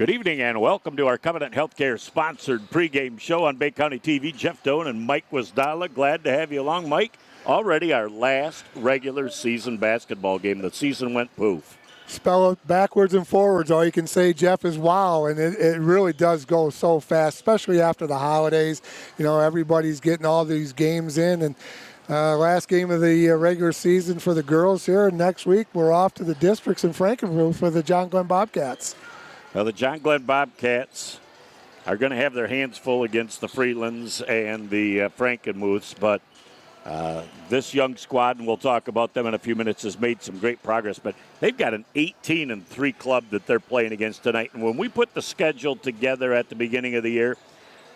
Good evening and welcome to our Covenant Healthcare sponsored pregame show on Bay County TV. Jeff Doan and Mike Wasdala, glad to have you along. Mike, already our last regular season basketball game. The season went poof. Spell it backwards and forwards. All you can say, Jeff, is wow. And it really does go so fast, especially after the holidays. You know, everybody's getting all these games in. And last game of the regular season for the girls here. Next week, we're off to the districts in Frankenmuth for the John Glenn Bobcats. Well, the John Glenn Bobcats are going to have their hands full against the Freelands and the Frankenmuths, but this young squad, and we'll talk about them in a few minutes, has made some great progress. But they've got an 18-3 club that they're playing against tonight. And when we put the schedule together at the beginning of the year,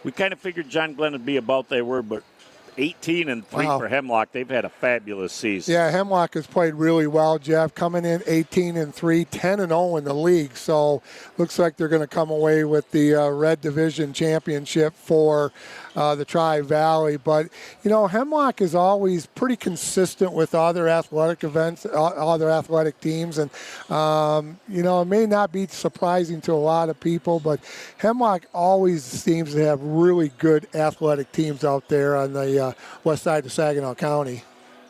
we kind of figured John Glenn would be about they were, but 18-3 Wow. for Hemlock. They've had a fabulous season. Yeah, Hemlock has played really well, Jeff, coming in 18-3, 10-0 in the league. So looks like they're going to come away with the Red Division Championship for the Tri-Valley. But, you know, Hemlock is always pretty consistent with other athletic events, other athletic teams. And, you know, it may not be surprising to a lot of people, but Hemlock always seems to have really good athletic teams out there on the west side of Saginaw County.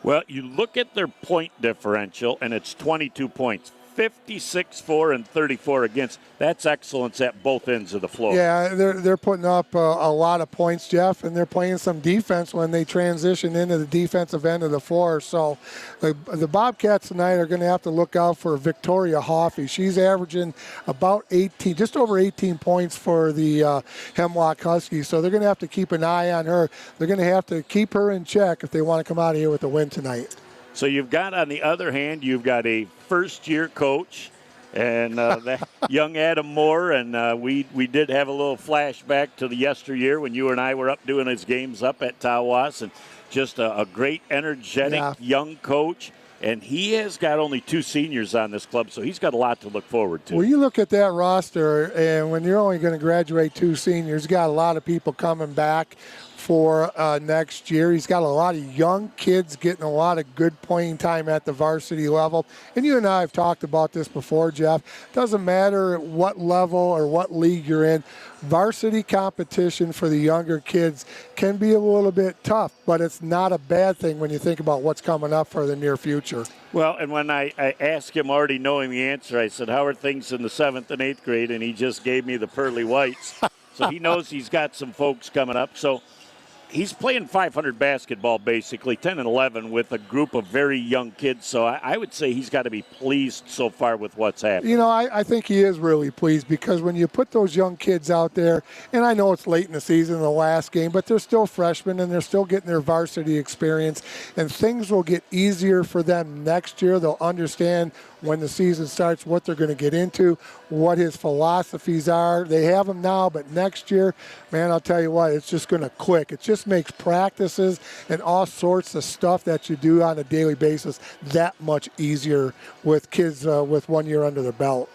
Well, you look at their point differential, and it's 22 points. 56-4 and 34 against. That's excellence at both ends of the floor. Yeah, they're putting up a lot of points, Jeff, and they're playing some defense when they transition into the defensive end of the floor. So the Bobcats tonight are going to have to look out for Victoria Hoffey. She's averaging about 18, just over 18 points for the Hemlock Huskies. So they're going to have to keep an eye on her. They're going to have to keep her in check if they want to come out of here with a win tonight. So you've got, on the other hand, you've got a first-year coach and that young Adam Moore, and we did have a little flashback to the yesteryear when you and I were up doing his games up at Tawas, and just a great, energetic young coach. And he has got only 2 seniors on this club, so he's got a lot to look forward to. Well, you look at that roster, and when you're only going to graduate 2 seniors, you got a lot of people coming back for next year. He's got a lot of young kids getting a lot of good playing time at the varsity level. And you and I have talked about this before, Jeff. Doesn't matter what level or what league you're in, varsity competition for the younger kids can be a little bit tough, but it's not a bad thing when you think about what's coming up for the near future. Well, and when I asked him, already knowing the answer, I said, how are things in the 7th and 8th grade? And he just gave me the pearly whites. So he knows he's got some folks coming up. So he's playing 500 basketball, basically, 10 and 11, with a group of very young kids. So I would say he's got to be pleased so far with what's happening. You know, I think he is really pleased because when you put those young kids out there, and I know it's late in the season, the last game, but they're still freshmen and they're still getting their varsity experience, and things will get easier for them next year. They'll understand when the season starts what they're going to get into, what his philosophies are. They have them now, but next year, man, I'll tell you what, it's just going to click. It just makes practices and all sorts of stuff that you do on a daily basis that much easier with kids with 1 year under their belt.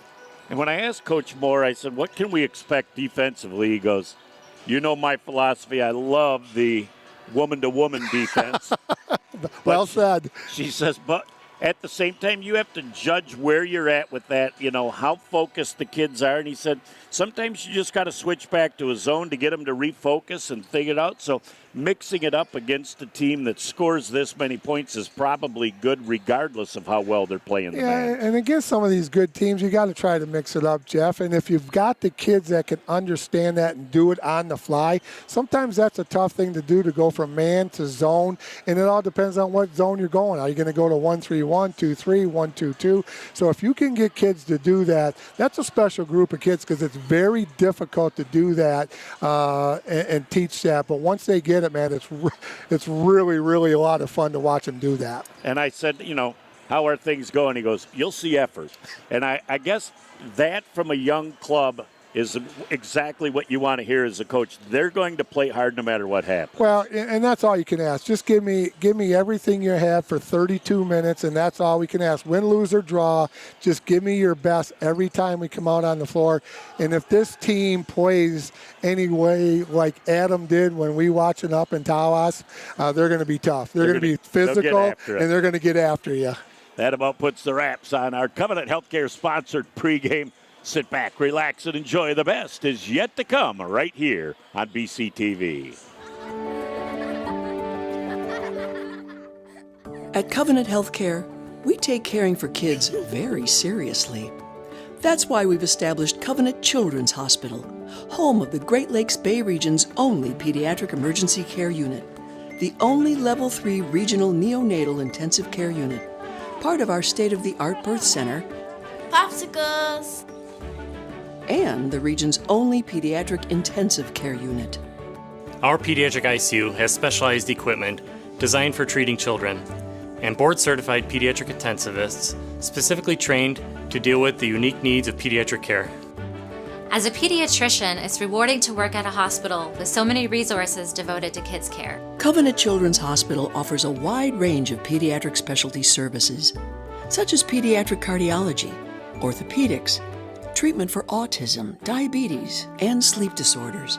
And when I asked Coach Moore, I said, what can we expect defensively? He goes, you know my philosophy. I love the woman-to-woman defense. Well said. She says, but at the same time, you have to judge where you're at with that, you know, how focused the kids are. And he said, sometimes you just got to switch back to a zone to get them to refocus and figure it out. So mixing it up against a team that scores this many points is probably good regardless of how well they're playing the man. And against some of these good teams, you got to try to mix it up, Jeff. And if you've got the kids that can understand that and do it on the fly, sometimes that's a tough thing to do, to go from man to zone. And it all depends on what zone you're going. Are you going to go to 1-3-1, 2-3, 1-2-2? So if you can get kids to do that, that's a special group of kids because it's very difficult to do that and teach that. But once they get it, man, it's really, really a lot of fun to watch them do that. And I said, you know, how are things going? He goes, you'll see effort. And I guess that from a young club is exactly what you want to hear as a coach. They're going to play hard no matter what happens. Well, and that's all you can ask. Just give me everything you have for 32 minutes, and that's all we can ask. Win, lose, or draw, just give me your best every time we come out on the floor. And if this team plays any way like Adam did when we watching up in Tawas, they're going to be tough. They're going to be physical, and they're going to get after you. That about puts the wraps on our Covenant Healthcare sponsored pregame Sit back, relax, and enjoy the best is yet to come right here on BCTV. At Covenant Healthcare, we take caring for kids very seriously. That's why we've established Covenant Children's Hospital, home of the Great Lakes Bay region's only pediatric emergency care unit, the only Level 3 regional neonatal intensive care unit, part of our state-of-the-art birth center, Popsicles! and the region's only pediatric intensive care unit. Our pediatric ICU has specialized equipment designed for treating children and board-certified pediatric intensivists specifically trained to deal with the unique needs of pediatric care. As a pediatrician, it's rewarding to work at a hospital with so many resources devoted to kids' care. Covenant Children's Hospital offers a wide range of pediatric specialty services, such as pediatric cardiology, orthopedics, treatment for autism, diabetes, and sleep disorders,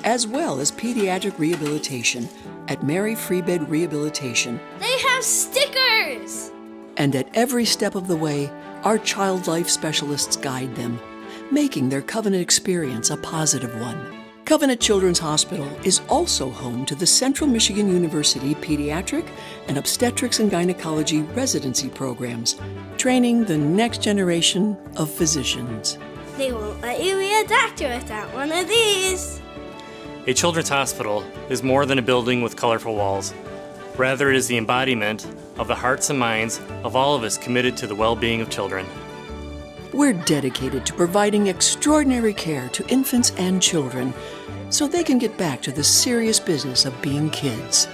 as well as pediatric rehabilitation at Mary Freebed Rehabilitation. They have stickers! And at every step of the way, our child life specialists guide them, making their Covenant experience a positive one. Covenant Children's Hospital is also home to the Central Michigan University Pediatric and Obstetrics and Gynecology residency programs, training the next generation of physicians. They won't let you be a doctor without one of these. A children's hospital is more than a building with colorful walls. Rather, it is the embodiment of the hearts and minds of all of us committed to the well-being of children. We're dedicated to providing extraordinary care to infants and children so they can get back to the serious business of being kids.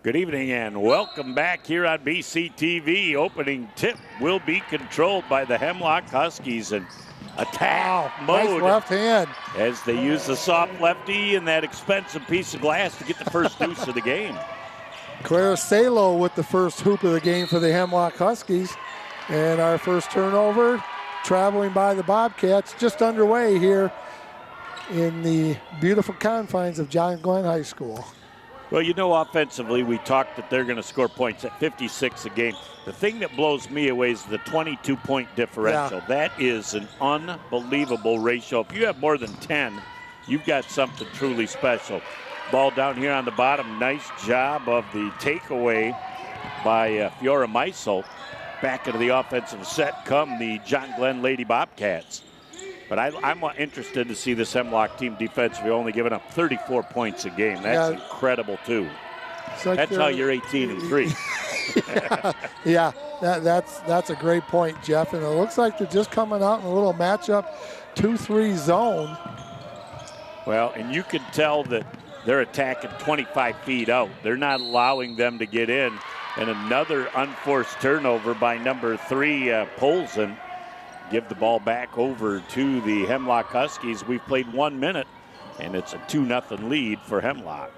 Good evening and welcome back here on BCTV. Opening tip will be controlled by the Hemlock Huskies and attack mode. Nice left hand. As they use the soft lefty and that expensive piece of glass to get the first deuce of the game. Clara Salo with the first hoop of the game for the Hemlock Huskies. And our first turnover traveling by the Bobcats just underway here in the beautiful confines of John Glenn High School. Well, you know, offensively, we talked that they're going to score points at 56 a game. The thing that blows me away is the 22-point differential. Yeah. That is an unbelievable ratio. If you have more than 10, you've got something truly special. Ball down here on the bottom. Nice job of the takeaway by Fiora Meisel. Back into the offensive set come the John Glenn Lady Bobcats. But I'm interested to see this Hemlock team defensively only giving up 34 points a game. That's incredible, too. Like that's how you're 18-3. That's a great point, Jeff. And it looks like they're just coming out in a little matchup 2-3 zone. Well, and you can tell that they're attacking 25 feet out. They're not allowing them to get in. And another unforced turnover by number 3, Polson. Give the ball back over to the Hemlock Huskies. We've played 1 minute, and it's a 2-0 lead for Hemlock.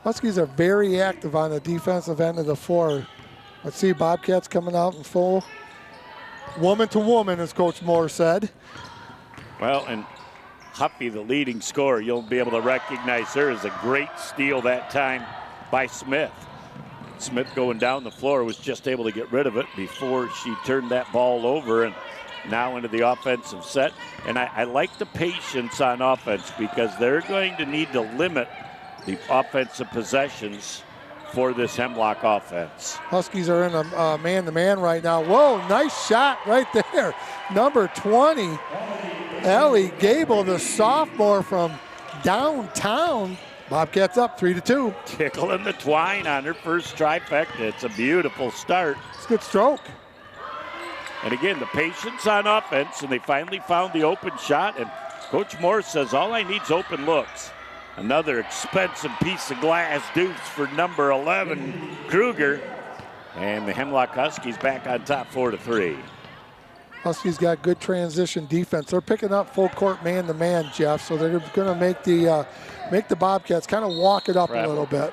Huskies are very active on the defensive end of the floor. Let's see Bobcats coming out in full woman to woman, as Coach Moore said. Well, and Huffy, the leading scorer, you'll be able to recognize her as a great steal that time by Smith. Smith going down the floor was just able to get rid of it before she turned that ball over, and now into the offensive set. And I like the patience on offense because they're going to need to limit the offensive possessions for this Hemlock offense. Huskies are in a man-to-man right now. Whoa, nice shot right there. Number 20, Ellie Gable, the sophomore from downtown. Bobcats up 3-2. Tickling the twine on her first trifecta. It's a beautiful start. It's a good stroke. And again, the patience on offense, and they finally found the open shot. And Coach Moore says, all I need is open looks. Another expensive piece of glass deuce for number 11, Kruger. And the Hemlock Huskies back on top 4-3. Huskies got good transition defense. They're picking up full court man-to-man, Jeff, so they're going to make the Bobcats kind of walk it up a little bit.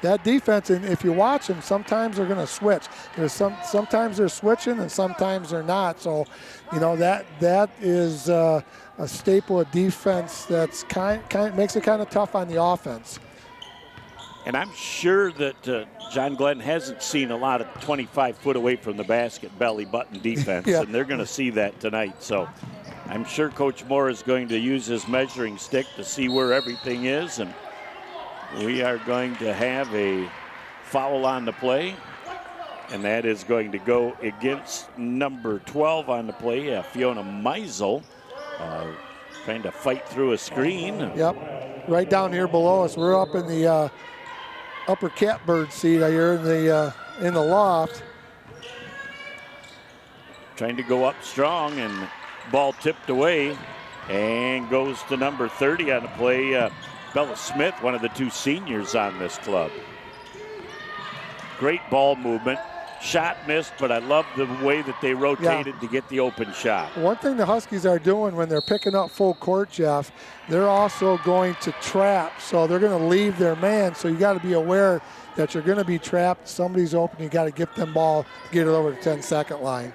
That defense, and if you watch them, sometimes they're going to switch. Sometimes they're switching and sometimes they're not. So, you know, that is a staple of defense that's kind makes it kind of tough on the offense. And I'm sure that John Glenn hasn't seen a lot of 25 foot away from the basket belly button defense, Yeah. and they're going to see that tonight. So I'm sure Coach Moore is going to use his measuring stick to see where everything is, and we are going to have a foul on the play, and that is going to go against number 12 on the play, Fiona Meisel, trying to fight through a screen. Yep, right down here below us. We're up in the upper catbird seat here in the loft. Trying to go up strong, and ball tipped away and goes to number 30 on the play, Bella Smith, one of the two seniors on this club. Great ball movement. Shot missed, but I love the way that they rotated to get the open shot. One thing the Huskies are doing when they're picking up full court, Jeff, they're also going to trap. So they're going to leave their man. So you got to be aware that you're going to be trapped. Somebody's open. You got to get them ball, get it over the 10-second line.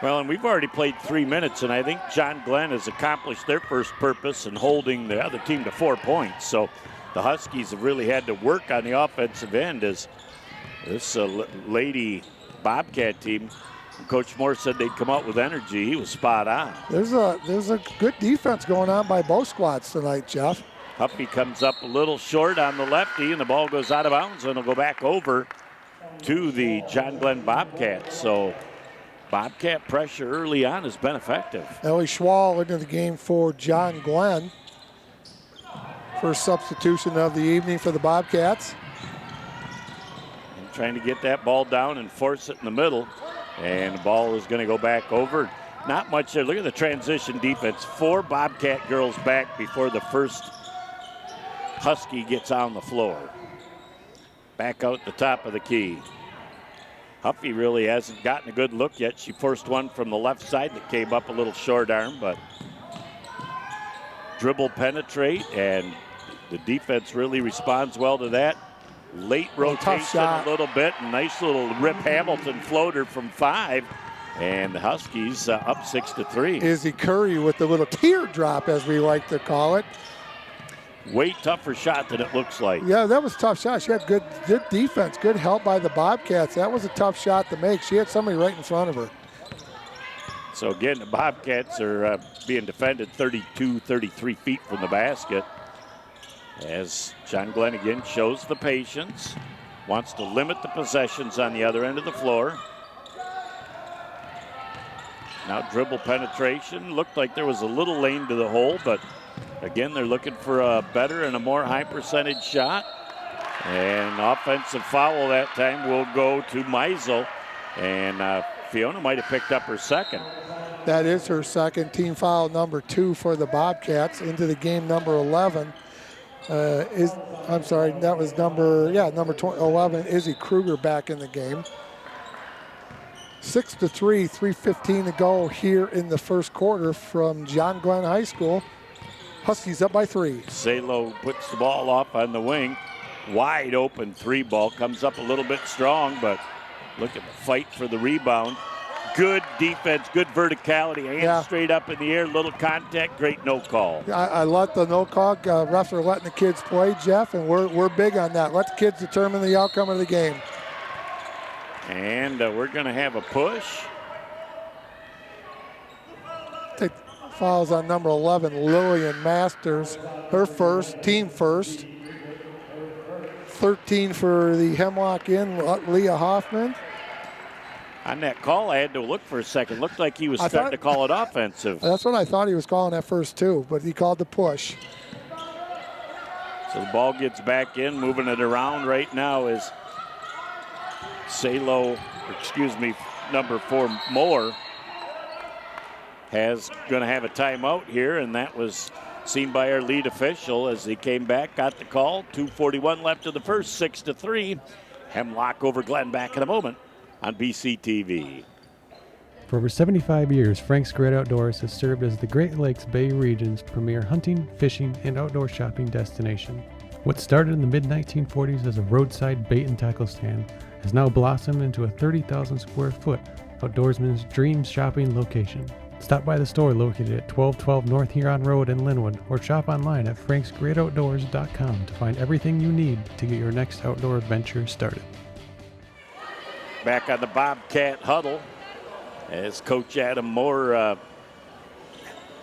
Well, and we've already played 3 minutes, and I think John Glenn has accomplished their first purpose in holding the other team to 4 points. So the Huskies have really had to work on the offensive end as this Lady Bobcat team, Coach Moore said they'd come out with energy. He was spot on. There's a good defense going on by both squads tonight, Jeff. Huffy comes up a little short on the lefty, and the ball goes out of bounds, and it'll go back over to the John Glenn Bobcats. So Bobcat pressure early on has been effective. Ellie Schwall into the game for John Glenn. First substitution of the evening for the Bobcats. Trying to get that ball down and force it in the middle. And the ball is going to go back over. Not much there. Look at the transition defense. 4 Bobcat girls back before the first Husky gets on the floor. Back out the top of the key. Huffy really hasn't gotten a good look yet. She forced one from the left side that came up a little short arm, but dribble penetrate, and the defense really responds well to that. Late rotation a little bit. Nice little Rip Hamilton floater from 5. And the Huskies up 6-3. Izzy Curry with the little teardrop, as we like to call it. Way tougher shot than it looks like. Yeah, that was a tough shot. She had good defense, good help by the Bobcats. That was a tough shot to make. She had somebody right in front of her. So again, the Bobcats are being defended 32, 33 feet from the basket. As John Glenn again shows the patience, wants to limit the possessions on the other end of the floor. Now dribble penetration. Looked like there was a little lane to the hole, but again, they're looking for a better and a more high percentage shot. And offensive foul that time will go to Meisel. And Fiona might have picked up her second. That is her second, team foul number 2 for the Bobcats. Into the game, number 11. That was number 11, Izzy Kruger back in the game. 6-3, 3:15 to go here in the first quarter from John Glenn High School. Huskies up by 3. Salo puts the ball off on the wing. Wide open 3 ball, comes up a little bit strong, but look at the fight for the rebound. Good defense, good verticality, hands straight up in the air, little contact, great no call. I let the no call. Refs are letting the kids play, Jeff, and we're big on that. Let the kids determine the outcome of the game. And we're going to have a push. Take fouls on number 11, Lillian Masters. Her first, team first. 13 for the Hemlock in, Leah Hoffman. On that call, I had to look for a second. Looked like he was starting to call it offensive. That's what I thought he was calling at first, too, but he called the push. So the ball gets back in, moving it around right now is number 4, Moore, going to have a timeout here, and that was seen by our lead official as he came back, got the call. 2:41 left of the first, 6-3. Hemlock over Glenn back in a moment on BCTV. For over 75 years, Frank's Great Outdoors has served as the Great Lakes Bay region's premier hunting, fishing, and outdoor shopping destination. What started in the mid-1940s as a roadside bait and tackle stand has now blossomed into a 30,000 square foot outdoorsman's dream shopping location. Stop by the store located at 1212 North Huron Road in Linwood, or shop online at franksgreatoutdoors.com to find everything you need to get your next outdoor adventure started. Back on the Bobcat huddle, as Coach Adam Moore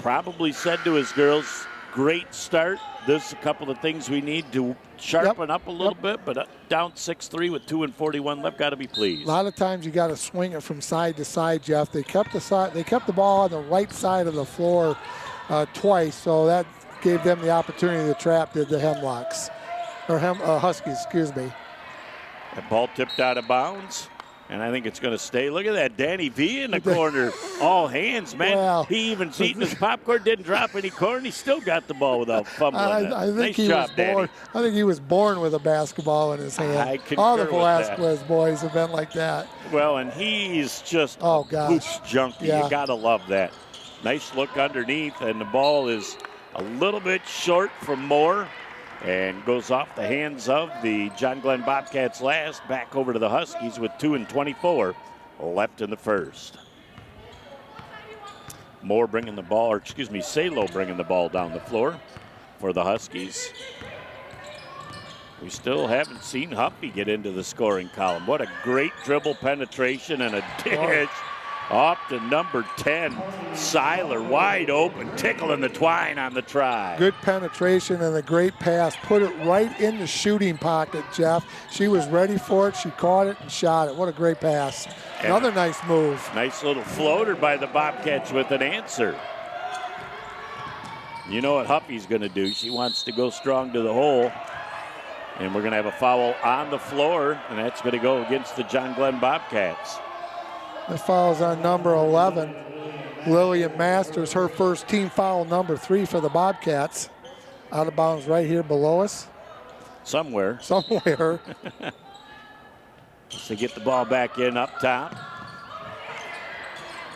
probably said to his girls, great start. There's a couple of things we need to sharpen up a little bit, but down 6-3 with 2:41 left, got to be pleased. A lot of times you got to swing it from side to side, Jeff. They kept the ball on the right side of the floor twice, so that gave them the opportunity to trap the Hemlocks, or Huskies, excuse me. That ball tipped out of bounds, and I think it's going to stay. Look at that, Danny V in the corner. All hands, man. Well, he even eating his popcorn, didn't drop any corn. He still got the ball without fumbling. I think nice he job, was born. Danny. I think he was born with a basketball in his hand. I concur All the with Velasquez that. boys have been like that. Well, and he's just oh, a hoops junkie. Yeah. You got to love that. Nice look underneath, and the ball is a little bit short from Moore and goes off the hands of the John Glenn Bobcats last. Back over to the Huskies with 2:24 left in the first. Moore bringing the ball, or excuse me, Salo bringing the ball down the floor for the Huskies. We still haven't seen Huffy get into the scoring column. What a great dribble penetration and a dish off to number 10, Seiler, wide open, tickling the twine on the try. Good penetration and a great pass. Put it right in the shooting pocket, Jeff. She was ready for it. She caught it and shot it. What a great pass. Another nice move. Nice little floater by the Bobcats with an answer. You know what Huffy's going to do. She wants to go strong to the hole. And we're going to have a foul on the floor, and that's going to go against the John Glenn Bobcats. The foul's on number 11, Lillian Masters, her first team foul, number 3 for the Bobcats. Out of bounds right here below us. Somewhere. So get the ball back in up top.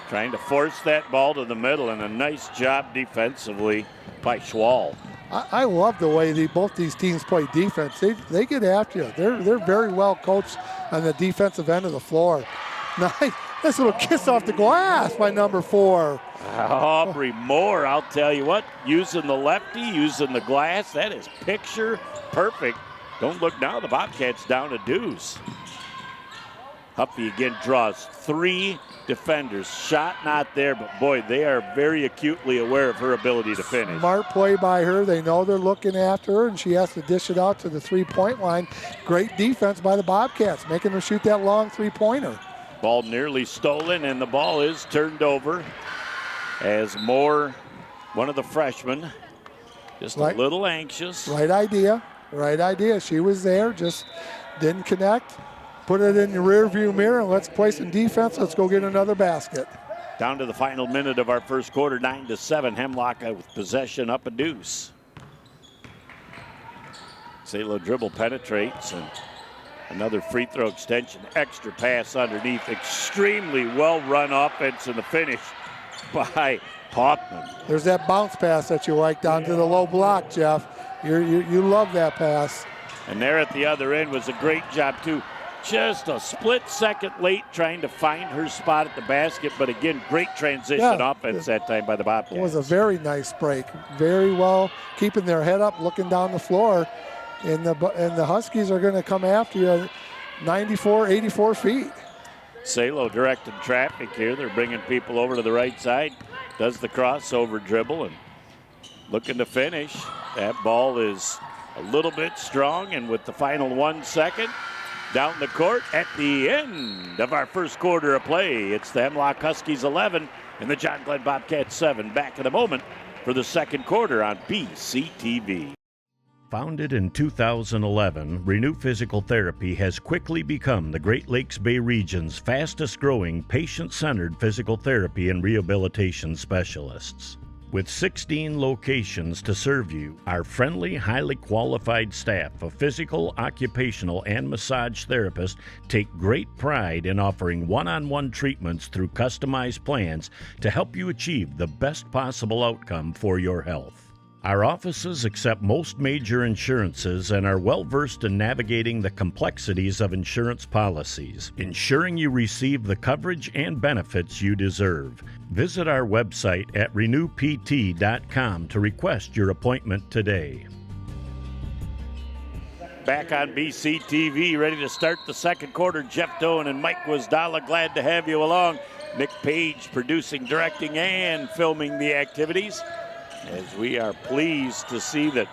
Trying to force that ball to the middle, and a nice job defensively by Schwal. I love the way both these teams play defense. They get after you. They're very well coached on the defensive end of the floor. Nice little kiss off the glass by number 4. Aubrey Moore, I'll tell you what, using the lefty, using the glass, that is picture perfect. Don't look now, the Bobcats down a deuce. Huffy again draws 3 defenders. Shot not there, but boy, they are very acutely aware of her ability to finish. Smart play by her. They know they're looking after her, and she has to dish it out to the 3-point line. Great defense by the Bobcats, making her shoot that long 3-pointer. Ball nearly stolen, and the ball is turned over as Moore, one of the freshmen, just a little anxious. Right idea. She was there, just didn't connect. Put it in the rearview mirror, and let's play some defense. Let's go get another basket. Down to the final minute of our first quarter, 9-7. Hemlock with possession up a deuce. Salo dribble penetrates, and another free throw extension, extra pass underneath. Extremely well-run offense in the finish by Hoffman. There's that bounce pass that you like down to the low block, Jeff. You love that pass. And there at the other end was a great job, too. Just a split second late trying to find her spot at the basket, but again, great transition offense that time by the Bobcats. It was a very nice break. Very well, keeping their head up, looking down the floor. And the Huskies are going to come after you 94, 84 feet. Salo directing traffic here. They're bringing people over to the right side. Does the crossover dribble and looking to finish. That ball is a little bit strong, and with the final 1 second, down the court at the end of our first quarter of play. It's the Hemlock Huskies 11 and the John Glenn Bobcats 7. Back in a moment for the second quarter on BCTV. Founded in 2011, Renew Physical Therapy has quickly become the Great Lakes Bay region's fastest growing patient-centered physical therapy and rehabilitation specialists. With 16 locations to serve you, our friendly, highly qualified staff of physical, occupational, and massage therapists take great pride in offering one-on-one treatments through customized plans to help you achieve the best possible outcome for your health. Our offices accept most major insurances and are well versed in navigating the complexities of insurance policies, ensuring you receive the coverage and benefits you deserve. Visit our website at renewpt.com to request your appointment today. Back on BCTV, ready to start the second quarter. Jeff Doan and Mike Wasdala, glad to have you along. Nick Page producing, directing, and filming the activities, as we are pleased to see that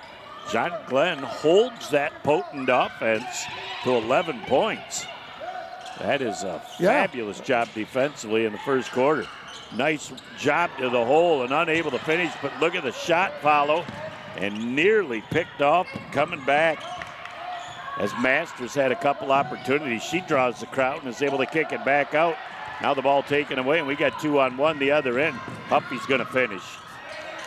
John Glenn holds that potent offense to 11 points. That is a fabulous job defensively in the first quarter. Nice job to the hole and unable to finish, but look at the shot follow and nearly picked off and coming back. As Masters had a couple opportunities, she draws the crowd and is able to kick it back out. Now the ball taken away, and we got 2-on-1 the other end. Huffy's going to finish.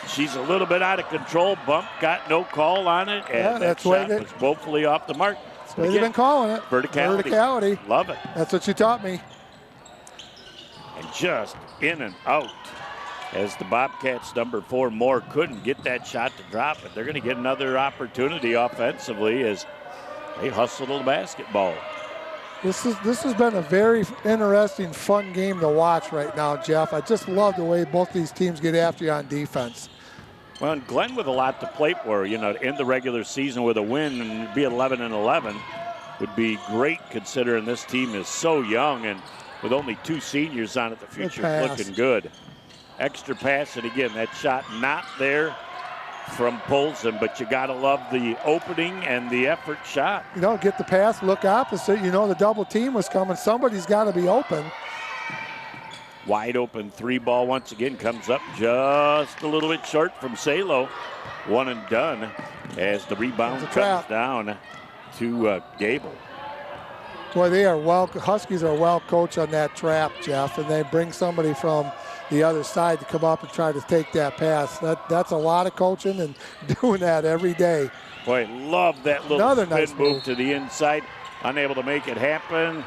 She's a little bit out of control. Bump, got no call on it, and that shot was woefully off the mark. That's the way they've been calling it. Verticality. Love it. That's what you taught me. And just in and out. As the Bobcats, number 4, Moore, couldn't get that shot to drop it. They're going to get another opportunity offensively as they hustle the basketball. This has been a very interesting, fun game to watch right now, Jeff. I just love the way both these teams get after you on defense. Well, and Glenn with a lot to play for, to end the regular season with a win and be 11-11 would be great considering this team is so young, and with only 2 seniors on it, the future's looking good. Extra pass, and again, that shot not there from Polson, but you got to love the opening and the effort shot. Get the pass, look opposite. The double team was coming. Somebody's got to be open. Wide open 3-ball once again comes up just a little bit short from Salo. One and done as the rebound comes down to Gable. Boy, Huskies are well coached on that trap, Jeff, and they bring somebody from the other side to come up and try to take that pass. That's a lot of coaching and doing that every day. Boy, love that little spin move to the inside. Unable to make it happen.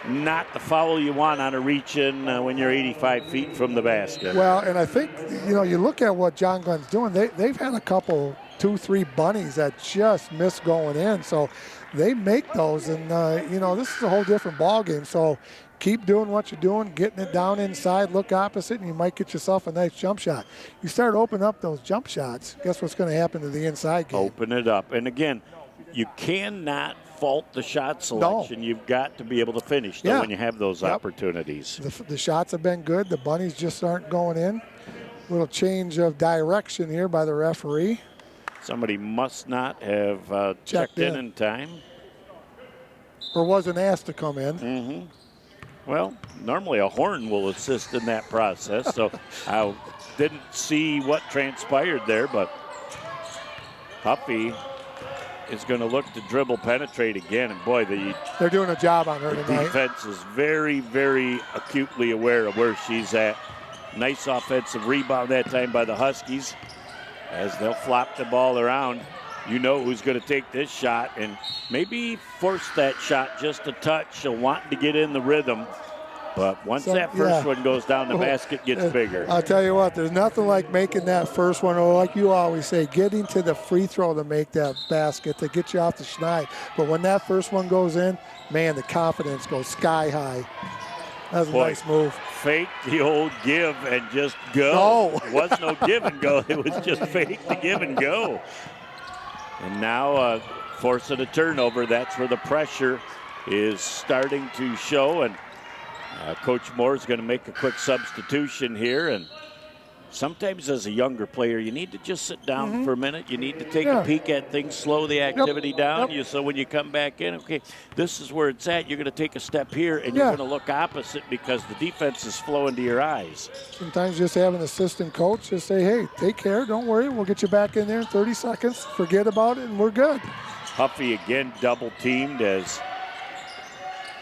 Not the foul you want on a reach-in when you're 85 feet from the basket. Well, and I think, you look at what John Glenn's doing. They've had a couple, 2-3 bunnies that just miss going in. So they make those, and, this is a whole different ball game. So keep doing what you're doing, getting it down inside, look opposite, and you might get yourself a nice jump shot. You start opening up those jump shots, guess what's going to happen to the inside game? Open it up. And again, you cannot fault the shot selection. No. You've got to be able to finish when you have those opportunities. The shots have been good. The bunnies just aren't going in. Little change of direction here by the referee. Somebody must not have checked in time. Or wasn't asked to come in. Mm-hmm. Well, normally a horn will assist in that process, so I didn't see what transpired there, but Huffy is going to look to dribble penetrate again, and boy, they're doing a job on her tonight. Defense is very, very acutely aware of where she's at. Nice offensive rebound that time by the Huskies as they'll flop the ball around. You know who's going to take this shot and maybe force that shot just a touch. She'll want to get in the rhythm. But once that first one goes down, the basket gets bigger. I'll tell you what, there's nothing like making that first one, or like you always say, getting to the free throw to make that basket, to get you off the schneid. But when that first one goes in, man, the confidence goes sky high. That's a nice move. Fake the old give and just go. It was no give and go. It was just fake the give and go. And now forcing a turnover. That's where the pressure is starting to show. And Coach Moore is going to make a quick substitution here. And sometimes as a younger player, you need to just sit down for a minute. You need to take a peek at things, slow the activity down. So when you come back in, okay, this is where it's at. You're going to take a step here, and you're going to look opposite because the defense is flowing to your eyes. Sometimes just have an assistant coach just say, hey, take care, don't worry. We'll get you back in there in 30 seconds. Forget about it, and we're good. Huffy again double-teamed as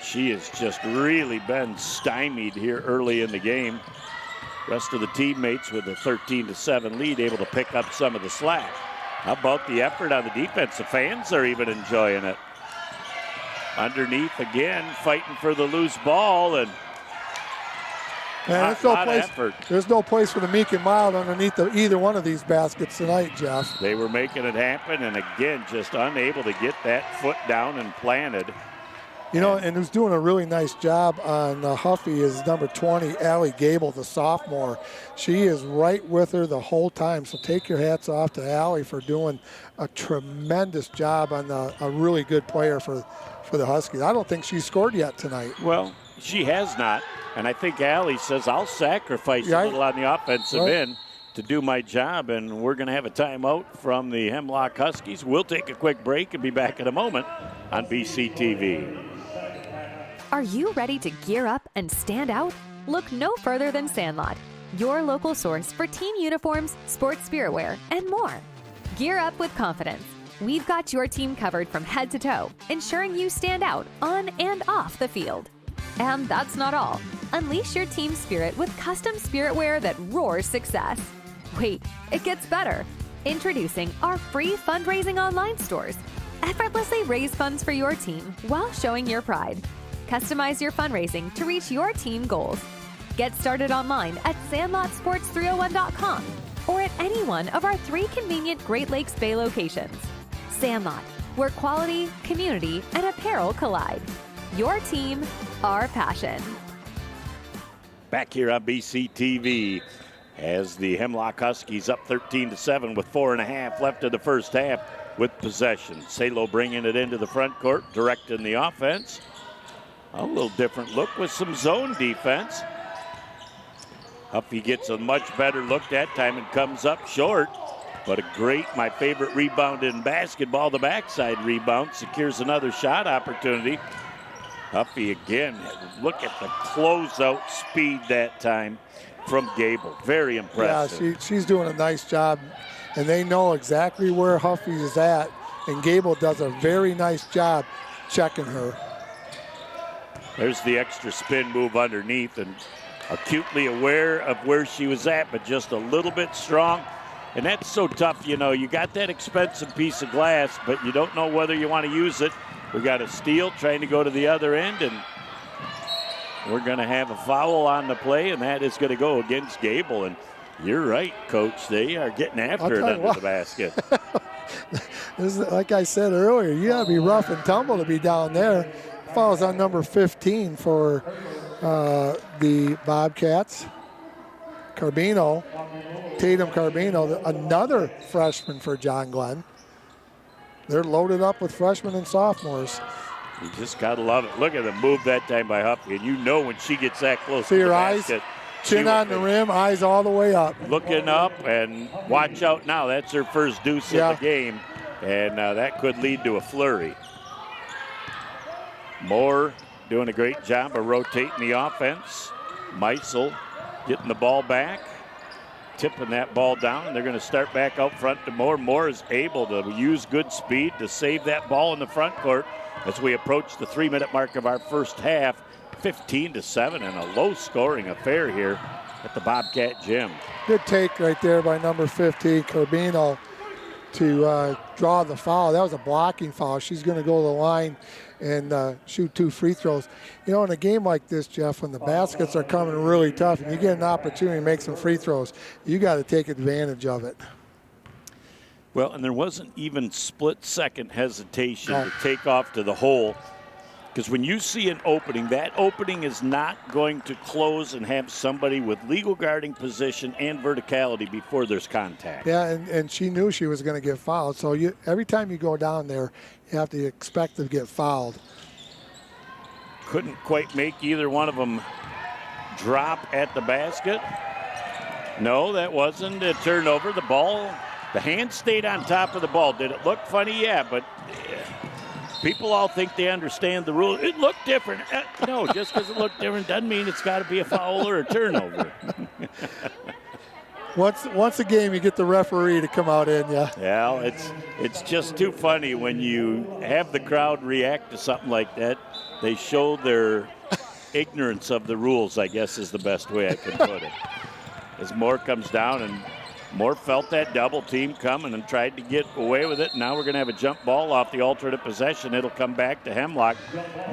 she has just really been stymied here early in the game. Rest of the teammates with a 13-7 lead able to pick up some of the slack. How about the effort on the defense? The fans are even enjoying it. Underneath again, fighting for the loose ball, and Man, there's no place for the meek and mild underneath either one of these baskets tonight, Jeff. They were making it happen, and again, just unable to get that foot down and planted. You know, and who's doing a really nice job on Huffy is number 20, Allie Gable, the sophomore. She is right with her the whole time. So take your hats off to Allie for doing a tremendous job on a really good player for the Huskies. I don't think she scored yet tonight. Well, she has not. And I think Allie says, I'll sacrifice a little on the offensive end to do my job. And we're going to have a timeout from the Hemlock Huskies. We'll take a quick break and be back in a moment on BCTV. Are you ready to gear up and stand out? Look no further than Sandlot, your local source for team uniforms, sports spirit wear, and more. Gear up with confidence. We've got your team covered from head to toe, ensuring you stand out on and off the field. And that's not all. Unleash your team spirit with custom spirit wear that roars success. Wait, it gets better. Introducing our free fundraising online stores. Effortlessly raise funds for your team while showing your pride. Customize your fundraising to reach your team goals. Get started online at sandlotsports301.com or at any one of our 3 convenient Great Lakes Bay locations. Sandlot, where quality, community, and apparel collide. Your team, our passion. Back here on BCTV as the Hemlock Huskies up 13-7 with 4.5 left in the first half with possession. Salo bringing it into the front court, directing the offense. A little different look with some zone defense. Huffy gets a much better look that time and comes up short. But a great, my favorite rebound in basketball, the backside rebound, secures another shot opportunity. Huffy again, look at the closeout speed that time from Gable. Very impressive. Yeah, she's doing a nice job, and they know exactly where Huffy is at, and Gable does a very nice job checking her. There's the extra spin move underneath, and acutely aware of where she was at, but just a little bit strong. And that's so tough, you know. You got that expensive piece of glass, but you don't know whether you want to use it. We got a steal trying to go to the other end, and we're going to have a foul on the play, and that is going to go against Gable. And you're right, Coach. They are getting after it under the basket. This is, like I said earlier, you got to be rough and tumble to be down there. Fouls on number 15 for the Bobcats. Tatum Carbino, another freshman for John Glenn. They're loaded up with freshmen and sophomores. You just got to love it. Look at the move that time by Huffy, and you know when she gets that close to the basket. Chin on the rim, eyes all the way up. Looking up, and watch out now. That's her first deuce of the game, and that could lead to a flurry. Moore doing a great job of rotating the offense. Meisel getting the ball back, tipping that ball down. They're going to start back out front to Moore. Moore is able to use good speed to save that ball in the front court as we approach the 3-minute mark of our first half. 15-7 and a low-scoring affair here at the Bobcat Gym. Good take right there by number 15, Carbino, to draw the foul. That was a blocking foul. She's going to go to the line and shoot 2 free throws. You know, in a game like this, Jeff, when the baskets are coming really tough and you get an opportunity to make some free throws, you got to take advantage of it. Well, and there wasn't even split-second hesitation to take off to the hole, because when you see an opening, that opening is not going to close and have somebody with legal guarding position and verticality before there's contact. Yeah, and she knew she was going to get fouled. So every time you go down there, you have to expect to get fouled. Couldn't quite make either one of them drop at the basket. No, that wasn't a turnover. The hand stayed on top of the ball. Did it look funny? Yeah, but people all think they understand the rule. It looked different. No, just because it looked different doesn't mean it's got to be a foul or a turnover. Once a game, you get the referee to come out in you. Yeah, it's just too funny when you have the crowd react to something like that. They show their ignorance of the rules, I guess is the best way I can put it. As Moore comes down and Moore felt that double team coming and tried to get away with it. Now we're going to have a jump ball off the alternate possession. It'll come back to Hemlock.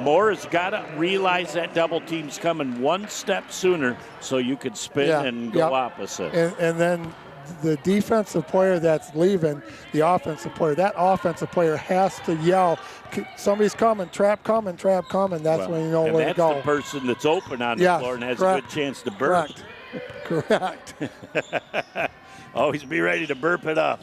Moore has got to realize that double team's coming one step sooner so you could spin and go opposite. And then the defensive player that's leaving, the offensive player, that offensive player has to yell, somebody's coming, trap coming, trap coming. That's when you know where to go. That's the person that's open on the floor and has a good chance to burp. Correct. Always be ready to burp it up.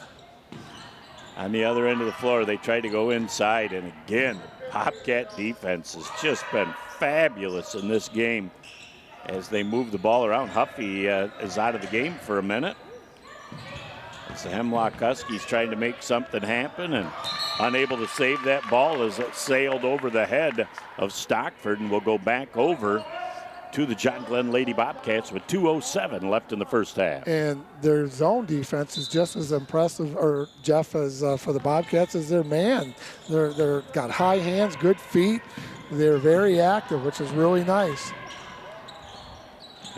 On the other end of the floor, they tried to go inside, and again, the Bobcat defense has just been fabulous in this game as they move the ball around. Huffy is out of the game for a minute. It's the Hemlock Huskies trying to make something happen and unable to save that ball as it sailed over the head of Stockford and will go back over to the John Glenn Lady Bobcats with 2:07 left in the first half. And their zone defense is just as impressive, or Jeff, as for the Bobcats as their man. They're got high hands, good feet. They're very active, which is really nice.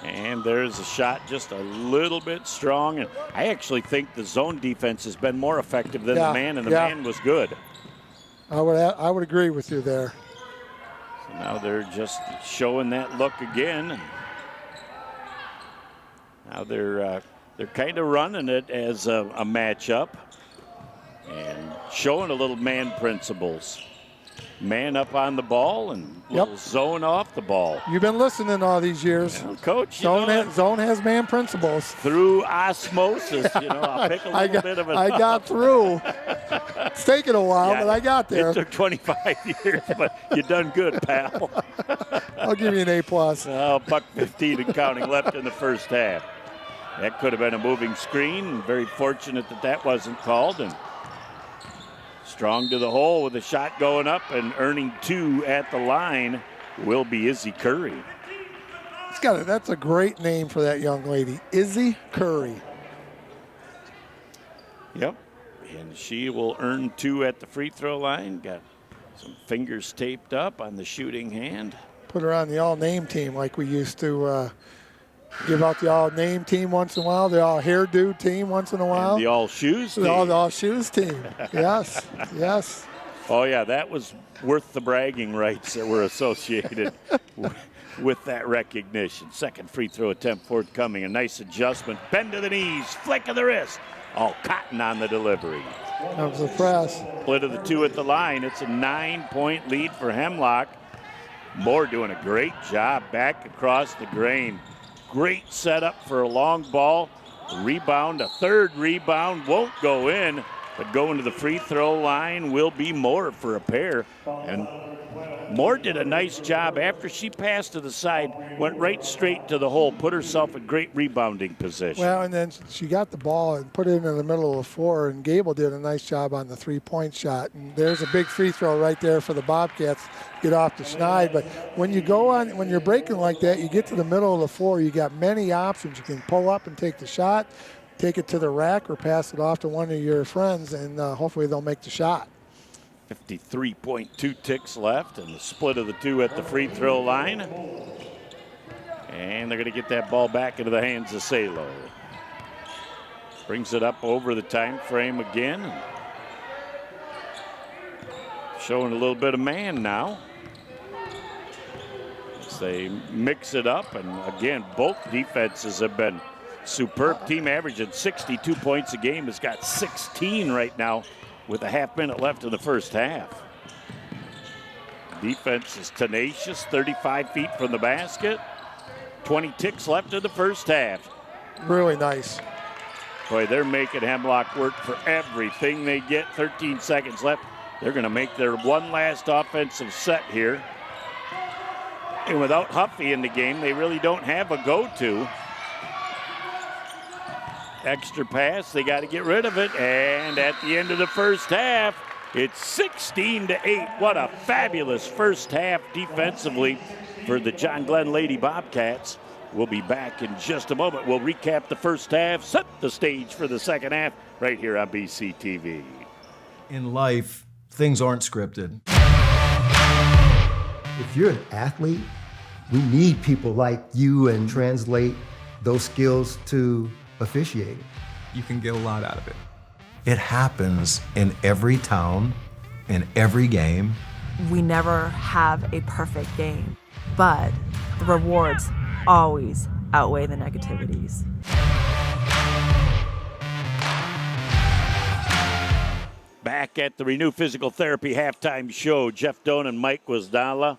And there's a shot just a little bit strong. And I actually think the zone defense has been more effective than the man, and the man was good. I would agree with you there. So now they're just showing that look again. Now they're kind of running it as a matchup and showing a little man principles. Man up on the ball and little zone off the ball. You've been listening all these years. Well, Coach, zone has man principles. Through osmosis, I'll pick a little bit of it. I got through. It's taken a while, but I got there. It took 25 years, but you done good, pal. I'll give you an A+. $1.15 and counting left in the first half. That could have been a moving screen. Very fortunate that wasn't called. And strong to the hole with a shot going up and earning 2 at the line will be Izzy Curry. That's a great name for that young lady, Izzy Curry. Yep, and she will earn 2 at the free throw line. Got some fingers taped up on the shooting hand. Put her on the all-name team like we used to give out the all-name team once in a while, the all-hairdo team once in a while. And the all-shoes team. The all-shoes team, yes, yes. Oh, yeah, that was worth the bragging rights that were associated with that recognition. Second free throw attempt forthcoming. A nice adjustment. Bend to the knees, flick of the wrist. All Cotton on the delivery. That was a press. Split of the 2 at the line. It's a 9-point lead for Hemlock. Moore doing a great job back across the grain. Great setup for a long ball. Rebound, a third rebound, won't go in, but going to the free throw line will be Moore for a pair. And Moore did a nice job after she passed to the side, went right straight to the hole, put herself in great rebounding position. Well, and then she got the ball and put it in the middle of the floor, and Gable did a nice job on the three-point shot. And there's a big free throw right there for the Bobcats. Get off the schneid. But when you're breaking like that, you get to the middle of the floor, you got many options. You can pull up and take the shot, take it to the rack, or pass it off to one of your friends, and hopefully they'll make the shot. 53.2 ticks left, and the split of the 2 at the free throw line. And they're going to get that ball back into the hands of Salo. Brings it up over the time frame again. Showing a little bit of man now. As they mix it up, and again, both defenses have been superb. Team averaging 62 points a game has got 16 right now with a half minute left in the first half. Defense is tenacious, 35 feet from the basket. 20 ticks left in the first half. Really nice. Boy, they're making Hemlock work for everything they get. 13 seconds left. They're going to make their one last offensive set here. And without Huffy in the game, they really don't have a go-to. Extra pass, they got to get rid of it. And at the end of the first half, it's 16-8. What a fabulous first half defensively for the John Glenn Lady Bobcats. We'll be back in just a moment. We'll recap the first half, set the stage for the second half right here on BCTV. In life, things aren't scripted. If you're an athlete, we need people like you and translate those skills to officiating. you can get a lot out of it. It happens in every town, in every game. We never have a perfect game, but the rewards always outweigh the negativities. Back at the Renew Physical Therapy halftime show, Jeff Doan and Mike Wasdala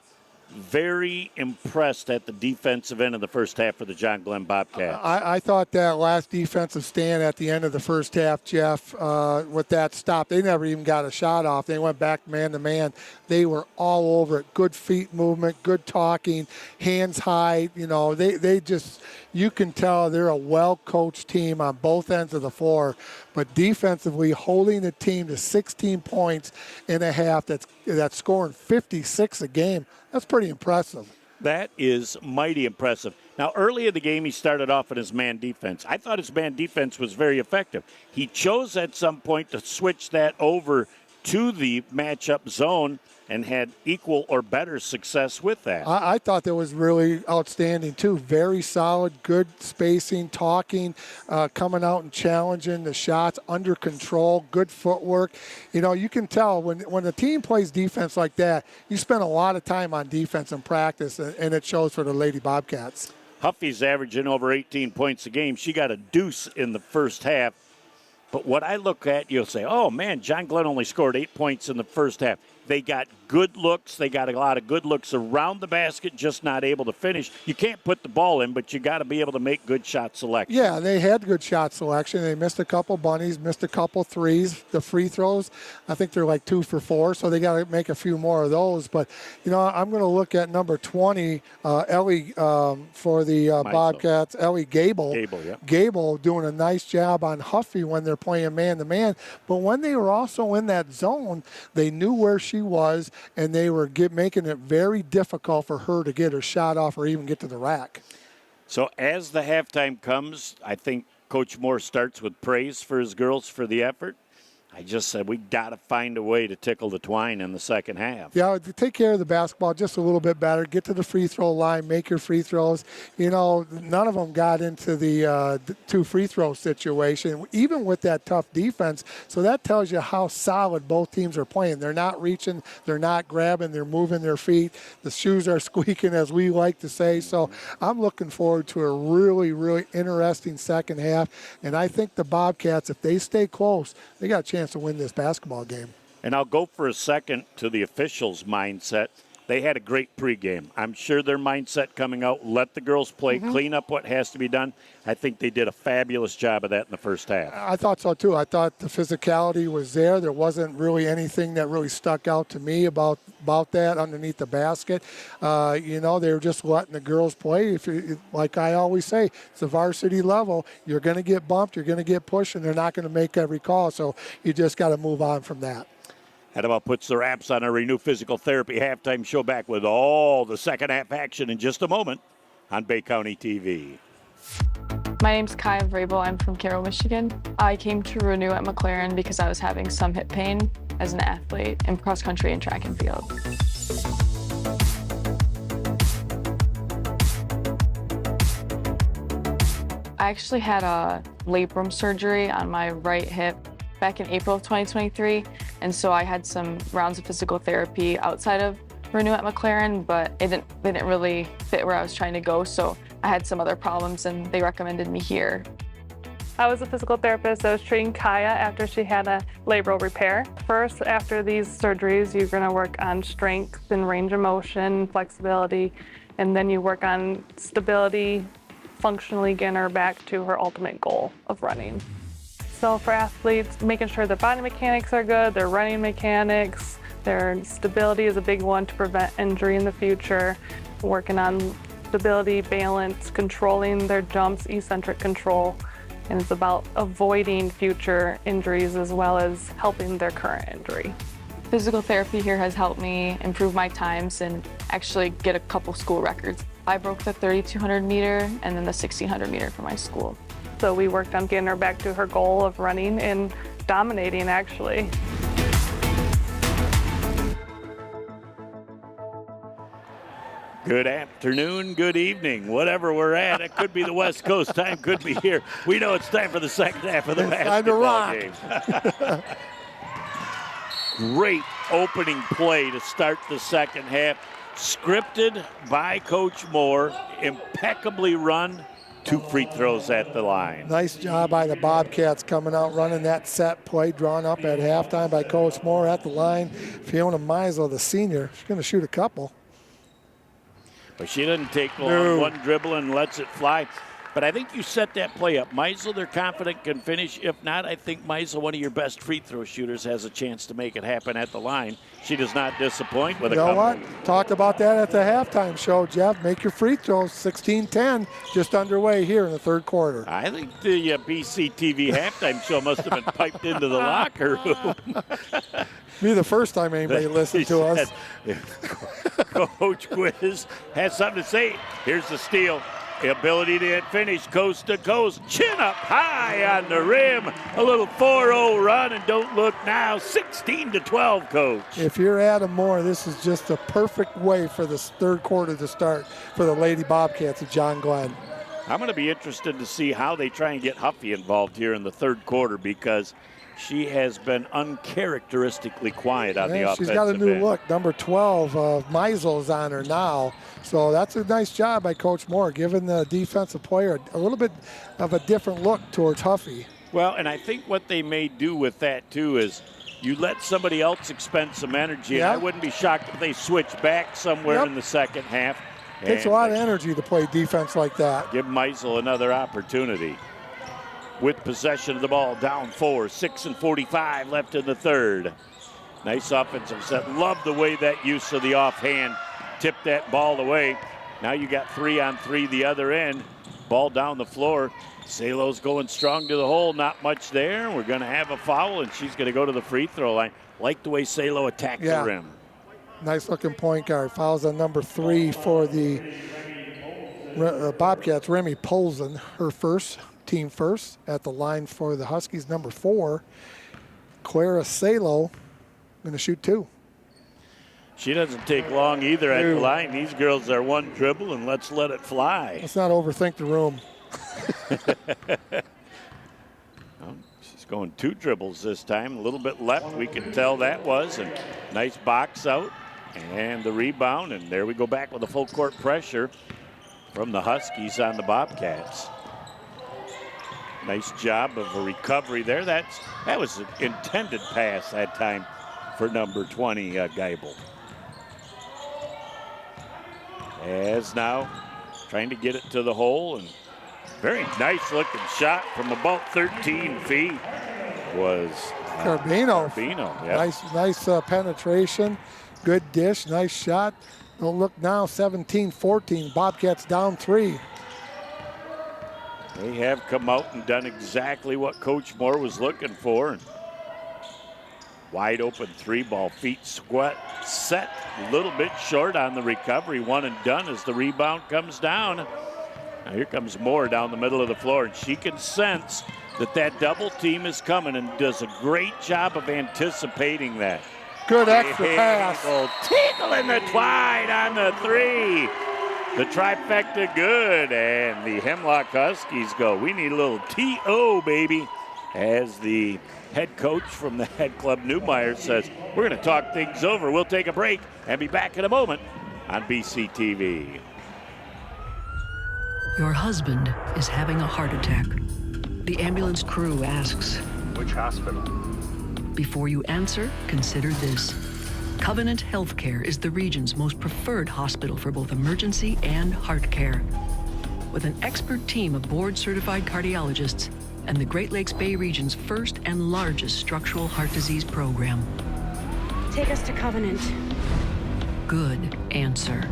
very impressed at the defensive end of the first half for the John Glenn Bobcats. I thought that last defensive stand at the end of the first half, Jeff, with that stop, they never even got a shot off. They went back man to man. They were all over it. Good feet movement, good talking, hands high. You know, they just, you can tell they're a well-coached team on both ends of the floor. But defensively, holding the team to 16 points in a half, that's scoring 56 a game. That's pretty impressive. That is mighty impressive. Now, early in the game, he started off in his man defense. I thought his man defense was very effective. He chose at some point to switch that over to the matchup zone and had equal or better success with that. I thought that was really outstanding, too. Very solid, good spacing, talking, coming out and challenging the shots, under control, good footwork. You know, you can tell when the team plays defense like that, you spend a lot of time on defense in practice, and it shows for the Lady Bobcats. Huffy's averaging over 18 points a game. She got a deuce in the first half. But what I look at, you'll say, oh, man, John Glenn only scored 8 points in the first half. They got good looks. They got a lot of good looks around the basket, just not able to finish. You can't put the ball in, but you got to be able to make good shot selection. Yeah, they had good shot selection. They missed a couple bunnies, missed a couple threes. The free throws, I think they're like 2 for 4, so they got to make a few more of those. But, you know, I'm going to look at number 20, Ellie, for the Bobcats, Ellie Gable. Gable doing a nice job on Huffy when they're playing man-to-man. But when they were also in that zone, they knew where she was, and they were making it very difficult for her to get her shot off or even get to the rack. So as the halftime comes, I think Coach Moore starts with praise for his girls for the effort. I just said we got to find a way to tickle the twine in the second half. Yeah, to take care of the basketball just a little bit better. Get to the free throw line, make your free throws. You know, none of them got into the 2 free throw situation, even with that tough defense. So that tells you how solid both teams are playing. They're not reaching, they're not grabbing, they're moving their feet. The shoes are squeaking, as we like to say. So I'm looking forward to a really, really interesting second half. And I think the Bobcats, if they stay close, they got a chance to win this basketball game. And I'll go for a second to the officials' mindset. They had a great pregame. I'm sure their mindset coming out, let the girls play, clean up what has to be done. I think they did a fabulous job of that in the first half. I thought so, too. I thought the physicality was there. There wasn't really anything that really stuck out to me about that underneath the basket. You know, they were just letting the girls play. If you, like I always say, it's a varsity level. You're going to get bumped. You're going to get pushed, and they're not going to make every call. So you just got to move on from that. That about puts the wraps on our Renew Physical Therapy halftime show. Back with all the second half action in just a moment on Bay County TV. My name's Kaya Vrabel. I'm from Carroll, Michigan. I came to Renew at McLaren because I was having some hip pain as an athlete in cross country and track and field. I actually had a labrum surgery on my right hip back in April of 2023, and so I had some rounds of physical therapy outside of Renew at McLaren, but it didn't really fit where I was trying to go, so I had some other problems, and they recommended me here. I was a physical therapist. I was treating Kaya after she had a labral repair. First, after these surgeries, you're going to work on strength and range of motion, flexibility, and then you work on stability, functionally getting her back to her ultimate goal of running. So for athletes, making sure their body mechanics are good, their running mechanics, their stability is a big one to prevent injury in the future. Working on stability, balance, controlling their jumps, eccentric control, and it's about avoiding future injuries as well as helping their current injury. Physical therapy here has helped me improve my times and actually get a couple school records. I broke the 3,200 meter and then the 1,600 meter for my school. So we worked on getting her back to her goal of running and dominating, actually. Good afternoon, good evening, whatever we're at. It could be the West Coast time, could be here. We know it's time for the second half of the basketball game. Great opening play to start the second half. Scripted by Coach Moore, impeccably run. 2 free throws at the line. Nice job by the Bobcats coming out, running that set play drawn up at halftime by Coach Moore at the line. Fiona Meisel, the senior, she's going to shoot a couple. But she doesn't take long. One dribble and lets it fly. But I think you set that play up. Meisel, they're confident, can finish. If not, I think Meisel, one of your best free throw shooters, has a chance to make it happen at the line. She does not disappoint with a couple. You know what? Talked about that at the halftime show, Jeff. Make your free throws. 16-10, just underway here in the third quarter. I think the BCTV halftime show must have been piped into the locker room. Be the first time anybody listened to us. Coach Quiz has something to say. Here's the steal. The ability to finish coast to coast. Chin up high on the rim. A little 4-0 run, and don't look now. 16-12, Coach. If you're Adam Moore, this is just a perfect way for this third quarter to start for the Lady Bobcats of John Glenn. I'm going to be interested to see how they try and get Huffy involved here in the third quarter, because she has been uncharacteristically quiet on the offensive She's got a new end. look. Number 12, Meisel is on her now. So that's a nice job by Coach Moore, giving the defensive player a little bit of a different look towards Huffy. Well, and I think what they may do with that, too, is you let somebody else expend some energy. Yep. And I wouldn't be shocked if they switch back somewhere in the second half. Takes a lot of energy to play defense like that. Give Meisel another opportunity. With possession of the ball, down 4, 6:45 left in the third. Nice offensive set. Love the way that use of the offhand tipped that ball away. Now you got 3-on-3 the other end. Ball down the floor. Salo's going strong to the hole. Not much there. We're going to have a foul, and she's going to go to the free throw line. Like the way Salo attacked the rim. Nice looking point guard. Fouls on number 3 for the Bobcats. Remy Polzen, her first. Team first at the line for the Huskies. Number 4, Clara Salo, going to shoot 2. She doesn't take long either at the line. These girls are one dribble, and let's let it fly. Let's not overthink the room. She's going 2 dribbles this time. A little bit left, we can tell that was. And nice box out and the rebound. And there we go back with a full court pressure from the Huskies on the Bobcats. Nice job of a recovery there. That was an intended pass that time for number 20, Geibel. As now trying to get it to the hole, and very nice looking shot from about 13 feet was Carbino. Yeah. Nice penetration. Good dish. Nice shot. Don't look now. 17-14. Bobcats down 3. They have come out and done exactly what Coach Moore was looking for. And wide open 3-ball, feet set a little bit short on the recovery. One and done as the rebound comes down. Now here comes Moore down the middle of the floor, and she can sense that double team is coming, and does a great job of anticipating that. Good extra pass. Tickle in the twine on the 3. The trifecta good, and the Hemlock Huskies go. We need a little T.O., baby, as the head coach from the head club, Newmeyer, says, we're going to talk things over. We'll take a break and be back in a moment on BCTV. Your husband is having a heart attack. The ambulance crew asks, which hospital? Before you answer, consider this. Covenant Healthcare is the region's most preferred hospital for both emergency and heart care. With an expert team of board-certified cardiologists and the Great Lakes Bay region's first and largest structural heart disease program. Take us to Covenant. Good answer.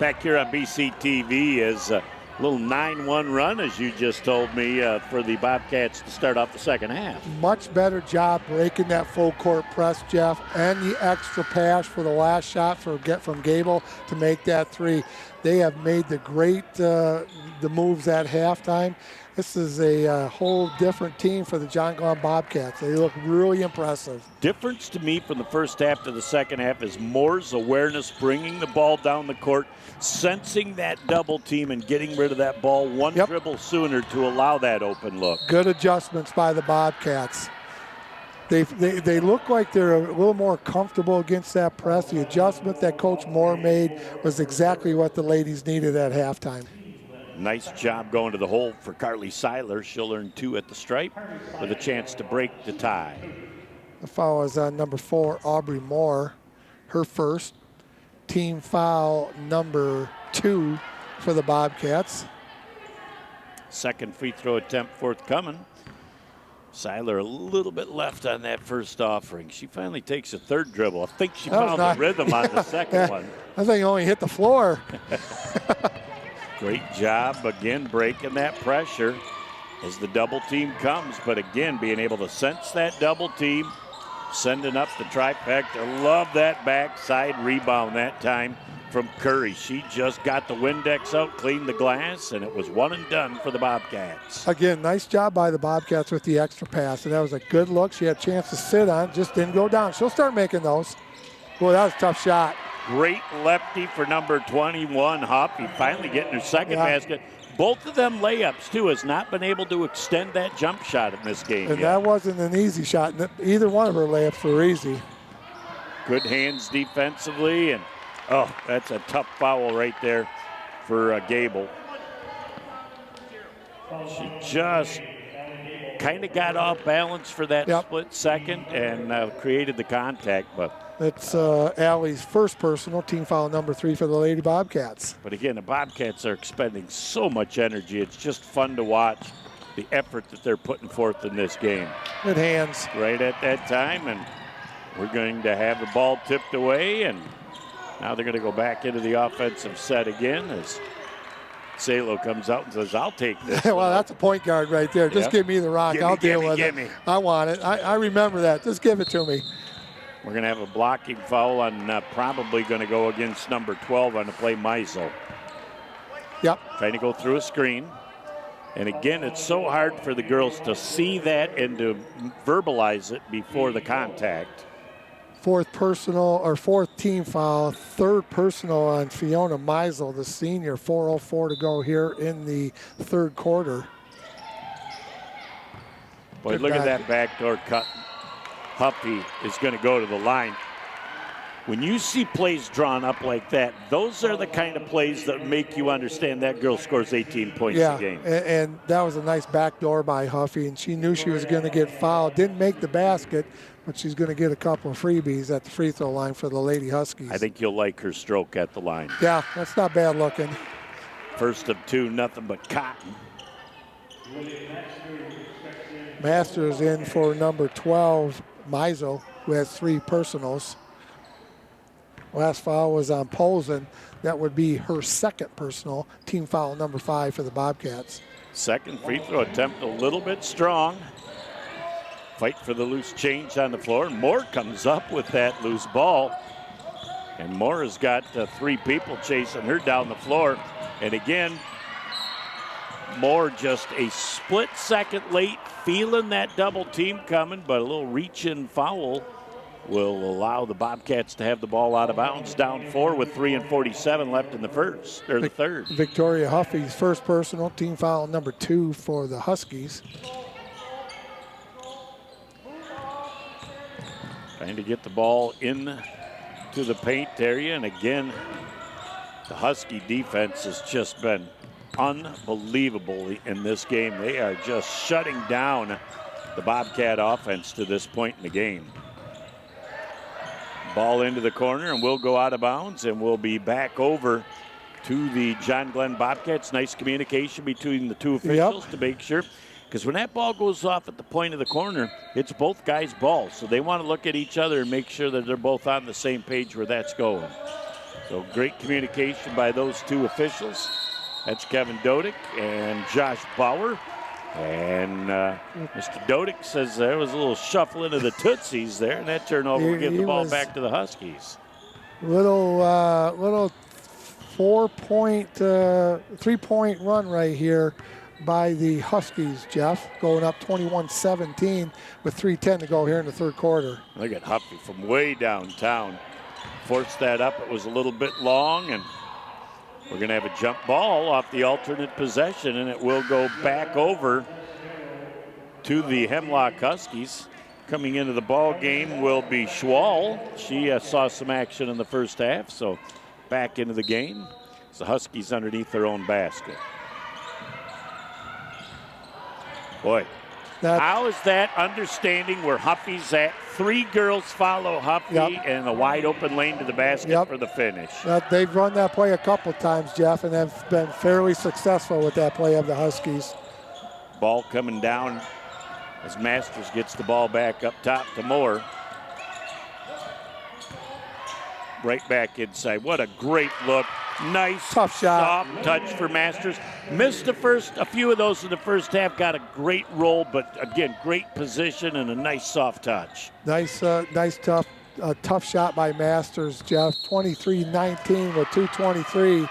Back here on BCTV is a little 9-1 run, as you just told me, for the Bobcats to start off the second half. Much better job breaking that full court press, Jeff, and the extra pass for the last shot from Geibel to make that 3. They have made the great the moves at halftime. This is a whole different team for the John Glenn Bobcats. They look really impressive. Difference to me from the first half to the second half is Moore's awareness, bringing the ball down the court, sensing that double team and getting rid of that ball one dribble sooner to allow that open look. Good adjustments by the Bobcats. They look like they're a little more comfortable against that press. The adjustment that Coach Moore made was exactly what the ladies needed at halftime. Nice job going to the hole for Carly Seiler. She'll earn 2 at the stripe with a chance to break the tie. The foul is on number 4, Aubrey Moore. Her first. Team foul number 2 for the Bobcats. Second free throw attempt forthcoming. Seiler a little bit left on that first offering. She finally takes a third dribble. I think she found the rhythm on the second one. I think only hit the floor. Great job again breaking that pressure as the double team comes, but again being able to sense that double team, sending up the trifecta. Love that backside rebound that time from Curry. She just got the Windex out, cleaned the glass, and it was one and done for the Bobcats. Again, nice job by the Bobcats with the extra pass, and that was a good look. She had a chance to sit on, just didn't go down. She'll start making those. Boy, that was a tough shot. Great lefty for number 21, Hoppy, finally getting her second basket. Both of them layups, too, has not been able to extend that jump shot in this game And yet. that wasn't an easy shot. Either one of her layups were easy. Good hands defensively, and that's a tough foul right there for Gable. She just kind of got off balance for that split second and created the contact, but it's Allie's first personal, team foul number 3 for the Lady Bobcats. But again, the Bobcats are expending so much energy. It's just fun to watch the effort that they're putting forth in this game. Good hands. Right at that time, and we're going to have the ball tipped away, and now they're going to go back into the offensive set again as Salo comes out and says, I'll take this. Well, that's a point guard right there. Just give me the rock. I'll deal with it. I want it. I remember that. Just give it to me. We're going to have a blocking foul on probably going to go against number 12 on the play, Meisel. Yep. Trying to go through a screen. And again, it's so hard for the girls to see that and to verbalize it before the contact. Fourth team foul, third personal on Fiona Meisel, the senior. 4:04 to go here in the third quarter. Boy, look at that backdoor cut. Huffy is going to go to the line. When you see plays drawn up like that, those are the kind of plays that make you understand that girl scores 18 points a game. And that was a nice backdoor by Huffy, and she knew she was going to get fouled. Didn't make the basket, but she's going to get a couple of freebies at the free throw line for the Lady Huskies. I think you'll like her stroke at the line. Yeah, that's not bad looking. First of 2, nothing but cotton. Masters in for number 12, Meisel, who has 3 personals. Last foul was on Polson. That would be her second personal. Team foul number 5 for the Bobcats. Second free throw attempt a little bit strong. Fight for the loose change on the floor. Moore comes up with that loose ball. And Moore has got 3 people chasing her down the floor. And again, Moore just a split second late, feeling that double team coming, but a little reach-in foul will allow the Bobcats to have the ball out of bounds, down 4 with 3:47 left in the third. Victoria Huffy's first personal, team foul number 2 for the Huskies. Trying to get the ball in to the paint area, and again, the Husky defense has just been unbelievable in this game. They are just shutting down the Bobcat offense to this point in the game. Ball into the corner, and we'll go out of bounds, and we'll be back over to the John Glenn Bobcats. Nice communication between the 2 officials to make sure, because when that ball goes off at the point of the corner, it's both guys' balls. So they want to look at each other and make sure that they're both on the same page where that's going. So great communication by those 2 officials. That's Kevin Dodick and Josh Bauer. And Mr. Dodick says there was a little shuffling of the Tootsies there, and that turnover will give the ball back to the Huskies. Little 3-point run right here by the Huskies, Jeff, going up 21-17 with 3:10 to go here in the third quarter. Look at Huffy from way downtown. Forced that up. It was a little bit long, and we're going to have a jump ball off the alternate possession, and it will go back over to the Hemlock Huskies. Coming into the ball game will be Schwall. She saw some action in the first half, so back into the game. It's the Huskies underneath their own basket. Boy, how is that understanding where Huffy's at? 3 girls follow Huffy and a wide open lane to the basket for the finish. They've run that play a couple times, Jeff, and have been fairly successful with that play of the Huskies. Ball coming down as Masters gets the ball back up top to Moore. Right back inside. What a great look. Nice, tough shot. Soft touch for Masters. Missed a few of those in the first half. Got a great roll, but again, great position and a nice soft touch. Nice, tough shot by Masters, Jeff. 23-19 with 2:23.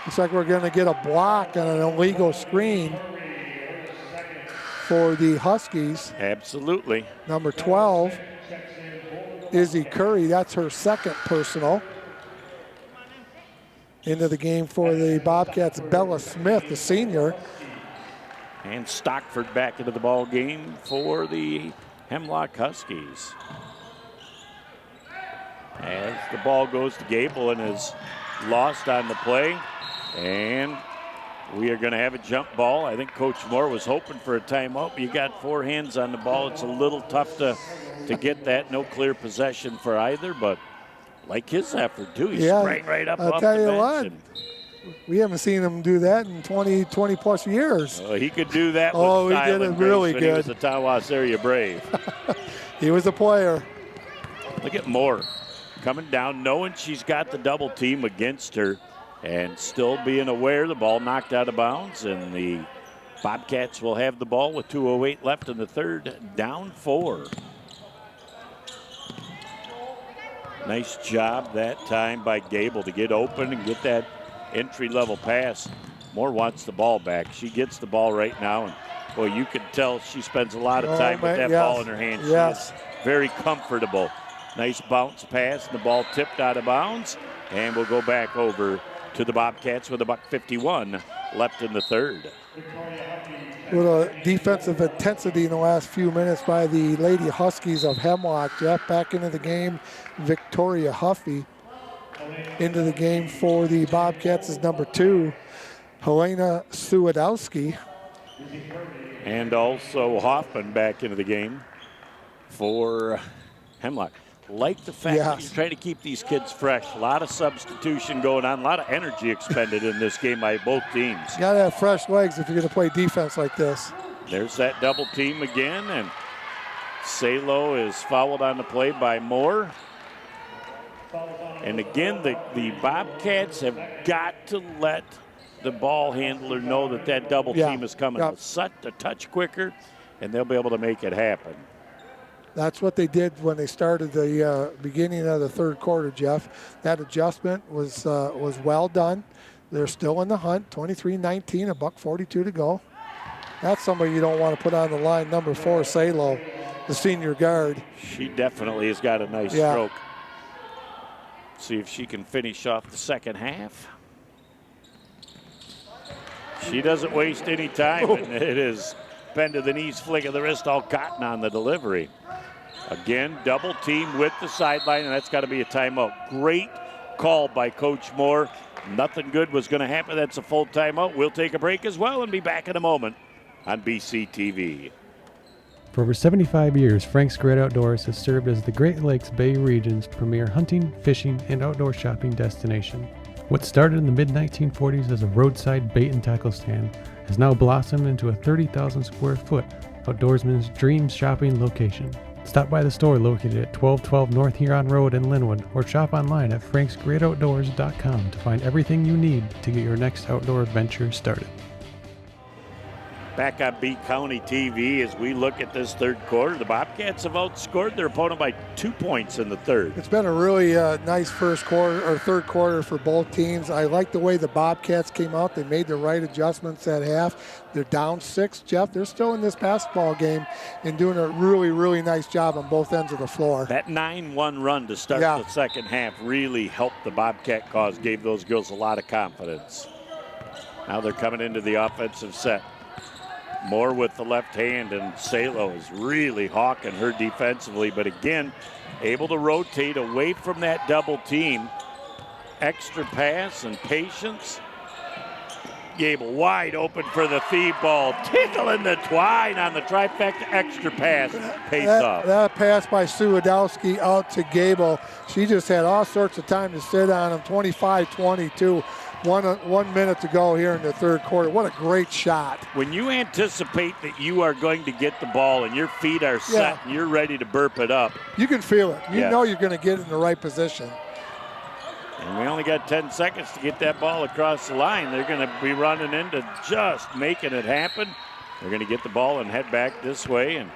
Looks like we're going to get a block on an illegal screen for the Huskies. Absolutely. Number 12, Izzy Curry. That's her second personal. Into the game for the Bobcats, Bella Smith, the senior. And Stockford back into the ball game for the Hemlock Huskies. As the ball goes to Gable and is lost on the play. And we are going to have a jump ball. I think Coach Moore was hoping for a timeout, but you got 4 hands on the ball. It's a little tough to get that. No clear possession for either, but like his effort, too. He sprang right up off the bench. I'll tell you what, we haven't seen him do that in 20-plus years. He could do that with style he did it really good. He was the Tawas area Brave. He was a player. Look at Moore coming down, knowing she's got the double team against her, and still being aware the ball knocked out of bounds, and the Bobcats will have the ball with 2:08 left in the third, down 4. Nice job that time by Gable to get open and get that entry-level pass. Moore wants the ball back. She gets the ball right now, and boy, you can tell she spends a lot of time with that ball in her hand. She is very comfortable. Nice bounce pass, and the ball tipped out of bounds, and we'll go back over to the Bobcats with $1:51 left in the third. With a defensive intensity in the last few minutes by the Lady Huskies of Hemlock. Jeff back into the game, Victoria Huffy. Into the game for the Bobcats is number 2, Helena Suwadowski. And also Hoffman back into the game for Hemlock. Like the fact that you're trying to keep these kids fresh. A lot of substitution going on, a lot of energy expended in this game by both teams. You got to have fresh legs if you're going to play defense like this. There's that double team again, and Salo is fouled on the play by Moore. And again, the Bobcats have got to let the ball handler know that that double team is coming a touch quicker, and they'll be able to make it happen. That's what they did when they started the beginning of the third quarter, Jeff. That adjustment was well done. They're still in the hunt, 23-19, $1:42 to go. That's somebody you don't want to put on the line, number 4, Salo, the senior guard. She definitely has got a nice stroke. See if she can finish off the second half. She doesn't waste any time, and it is bend to the knees, flick of the wrist, all cotton on the delivery. Again, double team with the sideline, and that's got to be a timeout. Great call by Coach Moore. Nothing good was going to happen. That's a full timeout. We'll take a break as well and be back in a moment on BCTV. For over 75 years, Frank's Great Outdoors has served as the Great Lakes Bay region's premier hunting, fishing, and outdoor shopping destination. What started in the mid-1940s as a roadside bait and tackle stand has now blossomed into a 30,000 square foot outdoorsman's dream shopping location. Stop by the store located at 1212 North Huron Road in Linwood, or shop online at franksgreatoutdoors.com to find everything you need to get your next outdoor adventure started. Back on B County TV as we look at this third quarter. The Bobcats have outscored their opponent by 2 points in the third. It's been a really nice first quarter or third quarter for both teams. I like the way the Bobcats came out. They made the right adjustments at half. They're down 6, Jeff. They're still in this basketball game and doing a really, really nice job on both ends of the floor. That 9-1 run to start the second half really helped the Bobcat cause, gave those girls a lot of confidence. Now they're coming into the offensive set. Moore with the left hand, and Salo is really hawking her defensively, but again, able to rotate away from that double team. Extra pass and patience. Gable wide open for the feed ball, tickling the twine on the trifecta extra pass. Pays off. That pass by Sue Adowski out to Gable. She just had all sorts of time to sit on him. 25-22. 1 minute to go here in the third quarter. What a great shot. When you anticipate that you are going to get the ball and your feet are set and you're ready to burp it up. You can feel it. You know you're going to get in the right position. And we only got 10 seconds to get that ball across the line. They're going to be running into just making it happen. They're going to get the ball and head back this way. And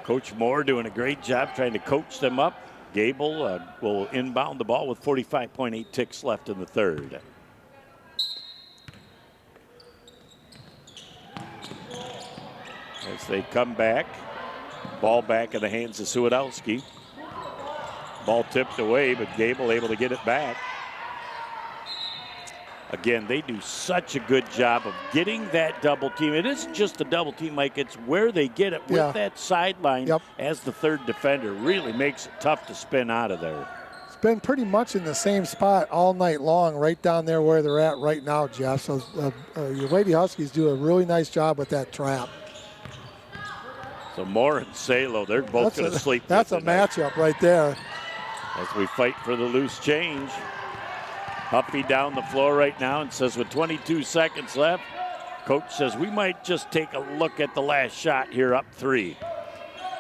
Coach Moore doing a great job trying to coach them up. Gable will inbound the ball with 45.8 ticks left in the third. As they come back, ball back in the hands of Suwadowski. Ball tipped away, but Gable able to get it back. Again, they do such a good job of getting that double team. It isn't just a double team, Mike. It's where they get it with that sideline as the third defender. Really makes it tough to spin out of there. It's been pretty much in the same spot all night long, right down there where they're at right now, Jeff. So your Lady Huskies do a really nice job with that trap. So Moore and Salo, they're both going to sleep. That's a matchup right there. As we fight for the loose change. Huffy down the floor right now and says with 22 seconds left, coach says we might just take a look at the last shot here, up 3.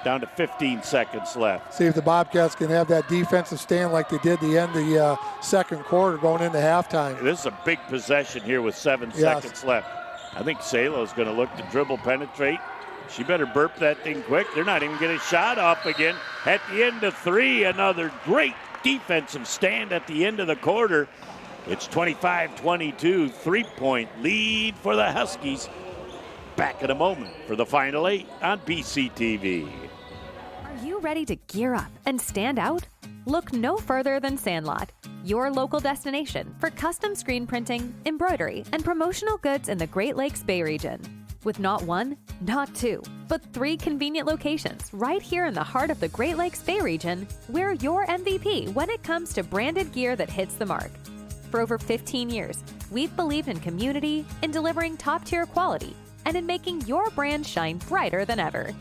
Down to 15 seconds left. See if the Bobcats can have that defensive stand like they did the end of the second quarter going into halftime. This is a big possession here with 7 seconds left. I think Salo's going to look to dribble penetrate. She better burp that thing quick. They're not even getting a shot off again. At the end of 3, another great defensive stand at the end of the quarter. It's 25-22, 3-point lead for the Huskies. Back in a moment for the Final 8 on BCTV. Are you ready to gear up and stand out? Look no further than Sandlot, your local destination for custom screen printing, embroidery, and promotional goods in the Great Lakes Bay region. With not 1, not 2, but 3 convenient locations right here in the heart of the Great Lakes Bay region, we're your MVP when it comes to branded gear that hits the mark. For over 15 years, we've believed in community, in delivering top-tier quality, and in making your brand shine brighter than ever.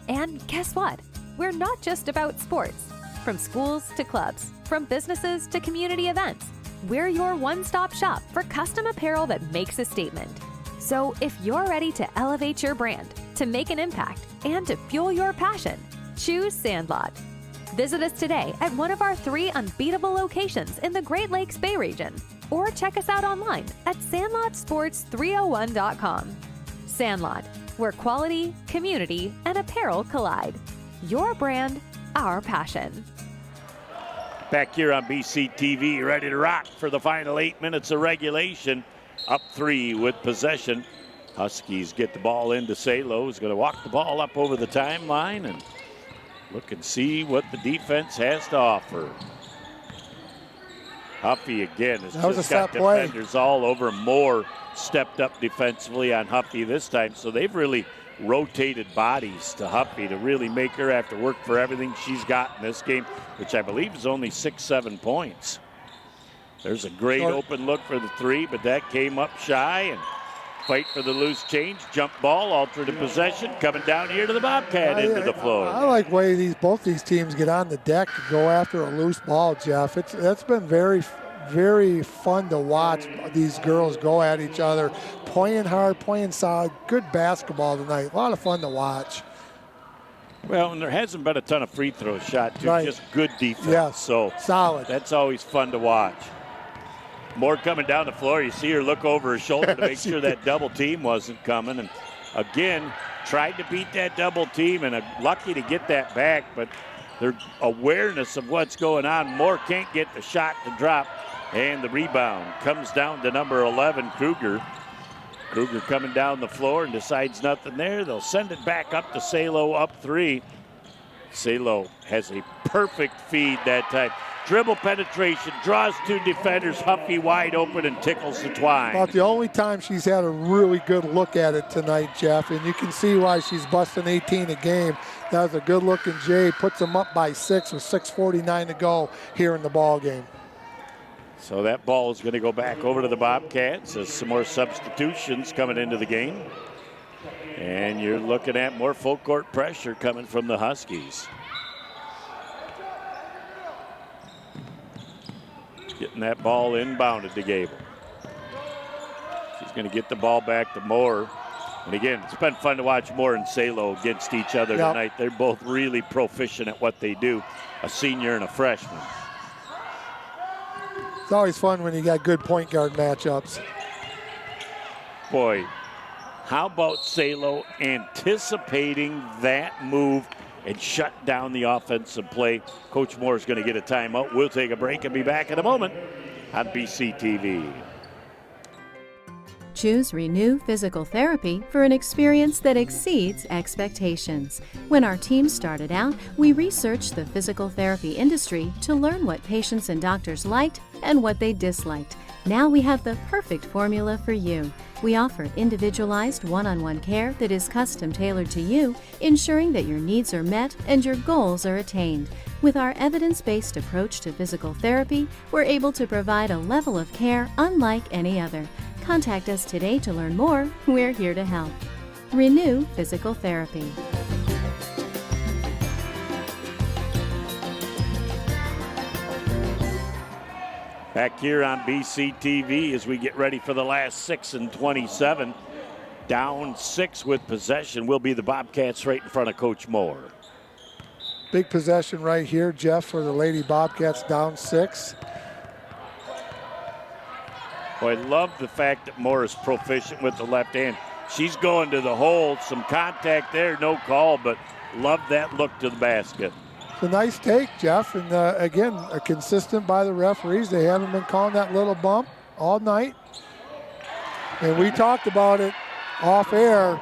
And guess what? We're not just about sports. From schools to clubs, from businesses to community events, we're your one-stop shop for custom apparel that makes a statement. So if you're ready to elevate your brand, to make an impact, and to fuel your passion, choose Sandlot. Visit us today at one of our 3 unbeatable locations in the Great Lakes Bay region, or check us out online at sandlotsports301.com. Sandlot, where quality, community, and apparel collide. Your brand, our passion. Back here on BCTV, ready to rock for the final 8 minutes of regulation. Up 3 with possession. Huskies get the ball into Salo, who's going to walk the ball up over the timeline and look and see what the defense has to offer. Huffy again has just got defenders all over. Moore stepped up defensively on Huffy this time, so they've really rotated bodies to Huffy to really make her have to work for everything she's got in this game, which I believe is only 6-7 points. There's a great open look for the 3, but that came up shy. And fight for the loose change, jump ball, alternate possession, coming down here to the Bobcat into the floor. I like the way both these teams get on the deck to go after a loose ball, Jeff. That's been very, very fun to watch these girls go at each other, playing hard, playing solid, good basketball tonight. A lot of fun to watch. Well, and there hasn't been a ton of free throws shot, too. Just good defense. Yes, so solid. That's always fun to watch. Moore coming down the floor. You see her look over her shoulder to make sure that double team wasn't coming. And again, tried to beat that double team and lucky to get that back, but their awareness of what's going on. Moore can't get the shot to drop, and the rebound comes down to number 11, Kruger. Kruger coming down the floor and decides nothing there. They'll send it back up to Salo, up 3. Salo has a perfect feed that time. Dribble penetration, draws 2 defenders, Huffy wide open and tickles the twine. About the only time she's had a really good look at it tonight, Jeff, and you can see why she's busting 18 a game. That was a good-looking Jay, puts them up by 6 with 6:49 to go here in the ball game. So that ball is going to go back over to the Bobcats as some more substitutions coming into the game. And you're looking at more full court pressure coming from the Huskies. Getting that ball inbounded to Gable. She's going to get the ball back to Moore. And again, it's been fun to watch Moore and Salo against each other tonight. They're both really proficient at what they do, a senior and a freshman. It's always fun when you got good point guard matchups. Boy, how about Salo anticipating that move and shut down the offensive play? Coach Moore is going to get a timeout. We'll take a break and be back in a moment on BCTV. Choose Renew Physical Therapy for an experience that exceeds expectations. When our team started out, we researched the physical therapy industry to learn what patients and doctors liked and what they disliked. Now we have the perfect formula for you. We offer individualized one-on-one care that is custom tailored to you, ensuring that your needs are met and your goals are attained. With our evidence-based approach to physical therapy, we're able to provide a level of care unlike any other. Contact us today to learn more. We're here to help. Renew Physical Therapy. Back here on BCTV as we get ready for the last 6 and 27. Down 6 with possession will be the Bobcats right in front of Coach Moore. Big possession right here, Jeff, for the Lady Bobcats, down 6. Boy, I love the fact that Moore is proficient with the left hand. She's going to the hole, some contact there, no call, but love that look to the basket. It's a nice take, Jeff, and again, consistent by the referees. They haven't been calling that little bump all night. And we talked about it off air.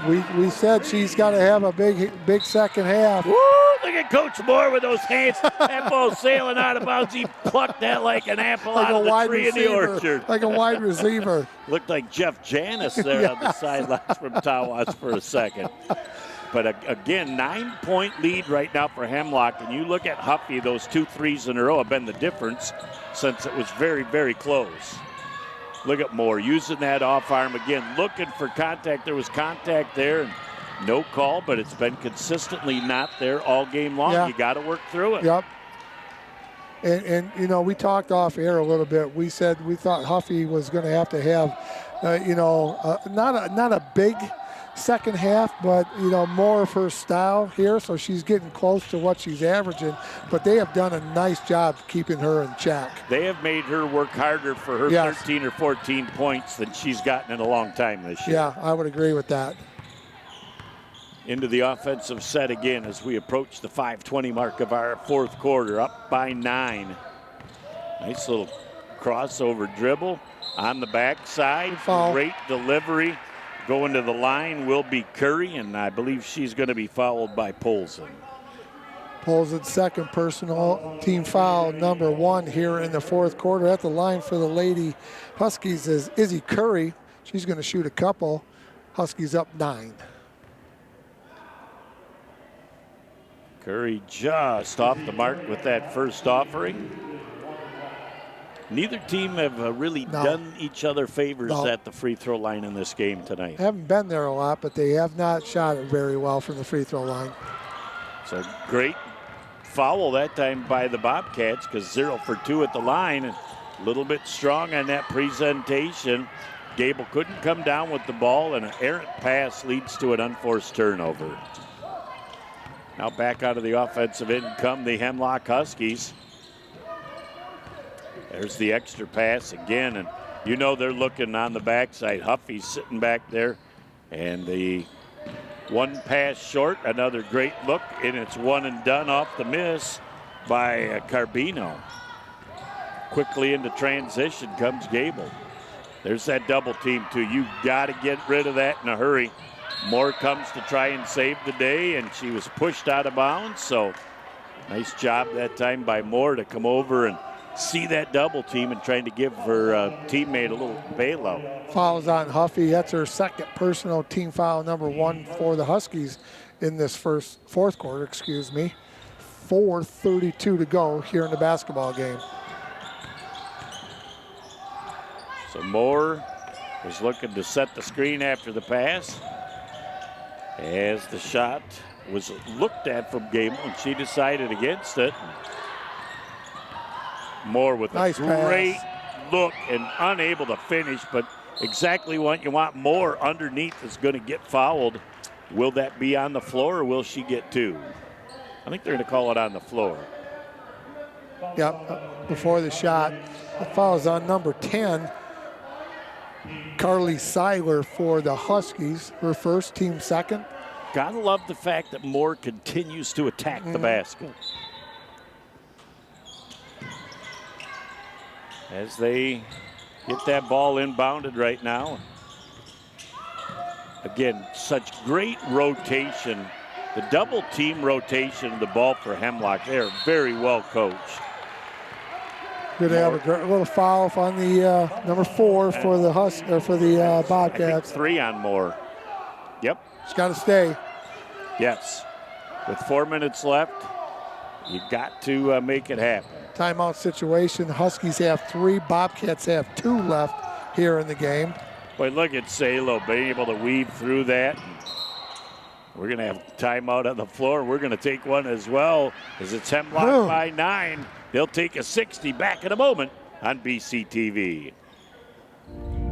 We said she's got to have a big second half. Woo! Look at Coach Moore with those hands. That ball sailing out of bounds. He plucked that like an apple out of the tree in the orchard. Like a wide receiver. Looked like Jeff Janis there on the sidelines from Tawas for a second. But again, 9-point lead right now for Hemlock. And you look at Huffy, those 2 threes in a row have been the difference since it was very, very close. Look at Moore using that off arm again, looking for contact. There was contact there and no call, but it's been consistently not there all game long. Yeah. You got to work through it. Yep. And you know, we talked off air a little bit. We said we thought Huffy was going to have, not a big second half, but more of her style here, so she's getting close to what she's averaging. But they have done a nice job keeping her in check. They have made her work harder for her 13 or 14 points than she's gotten in a long time this year. Yeah, I would agree with that. Into the offensive set again as we approach the 5:20 mark of our fourth quarter, up by 9. Nice little crossover dribble on the backside. Great delivery. Going to the line will be Curry, and I believe she's going to be fouled by Polson. Polson's second personal team foul, number 1 here in the fourth quarter. At the line for the Lady Huskies is Izzy Curry. She's going to shoot a couple. Huskies up 9. Curry just off the mark with that first offering. Neither team have really done each other favors at the free throw line in this game tonight. Haven't been there a lot, but they have not shot it very well from the free throw line. So great foul that time by the Bobcats because 0 for 2 at the line. And a little bit strong on that presentation. Gable couldn't come down with the ball, and an errant pass leads to an unforced turnover. Now back out of the offensive end come the Hemlock Huskies. There's the extra pass again, and they're looking on the backside. Huffy's sitting back there And the one pass short, another great look, and it's one and done off the miss by Carbino. Quickly into transition comes Gable. There's that double team too. You got to get rid of that in a hurry. Moore comes to try and save the day, and she was pushed out of bounds. So nice job that time by Moore to come over and see that double team and trying to give her teammate a little bailout. Fouls on Huffy. That's her second personal team foul, number 1 for the Huskies in this fourth quarter, 4:32 to go here in the basketball game. So Moore was looking to set the screen after the pass. As the shot was looked at from Gable, and she decided against it. Moore with nice a great look and unable to finish, but exactly what you want. Moore underneath is going to get fouled. Will that be on the floor, or will she get 2? I think they're going to call it on the floor. Yep, before the shot. The foul is on number 10, Carly Seiler for the Huskies, her first, team second. Gotta love the fact that Moore continues to attack the basket. As they get that ball inbounded right now. Again, such great rotation. The double team rotation of the ball for Hemlock. They are very well coached. Good to have a little foul on the number 4 for the Bobcats. 3 on Moore. Yep. It's got to stay. Yes. With 4 minutes left, you got to make it happen. Timeout situation. Huskies have 3, Bobcats have 2 left here in the game. Boy, look at Salo being able to weave through that. We're going to have timeout on the floor. We're going to take one as well, as it's Hemlock by 9. They'll take a 60 back in a moment on BCTV.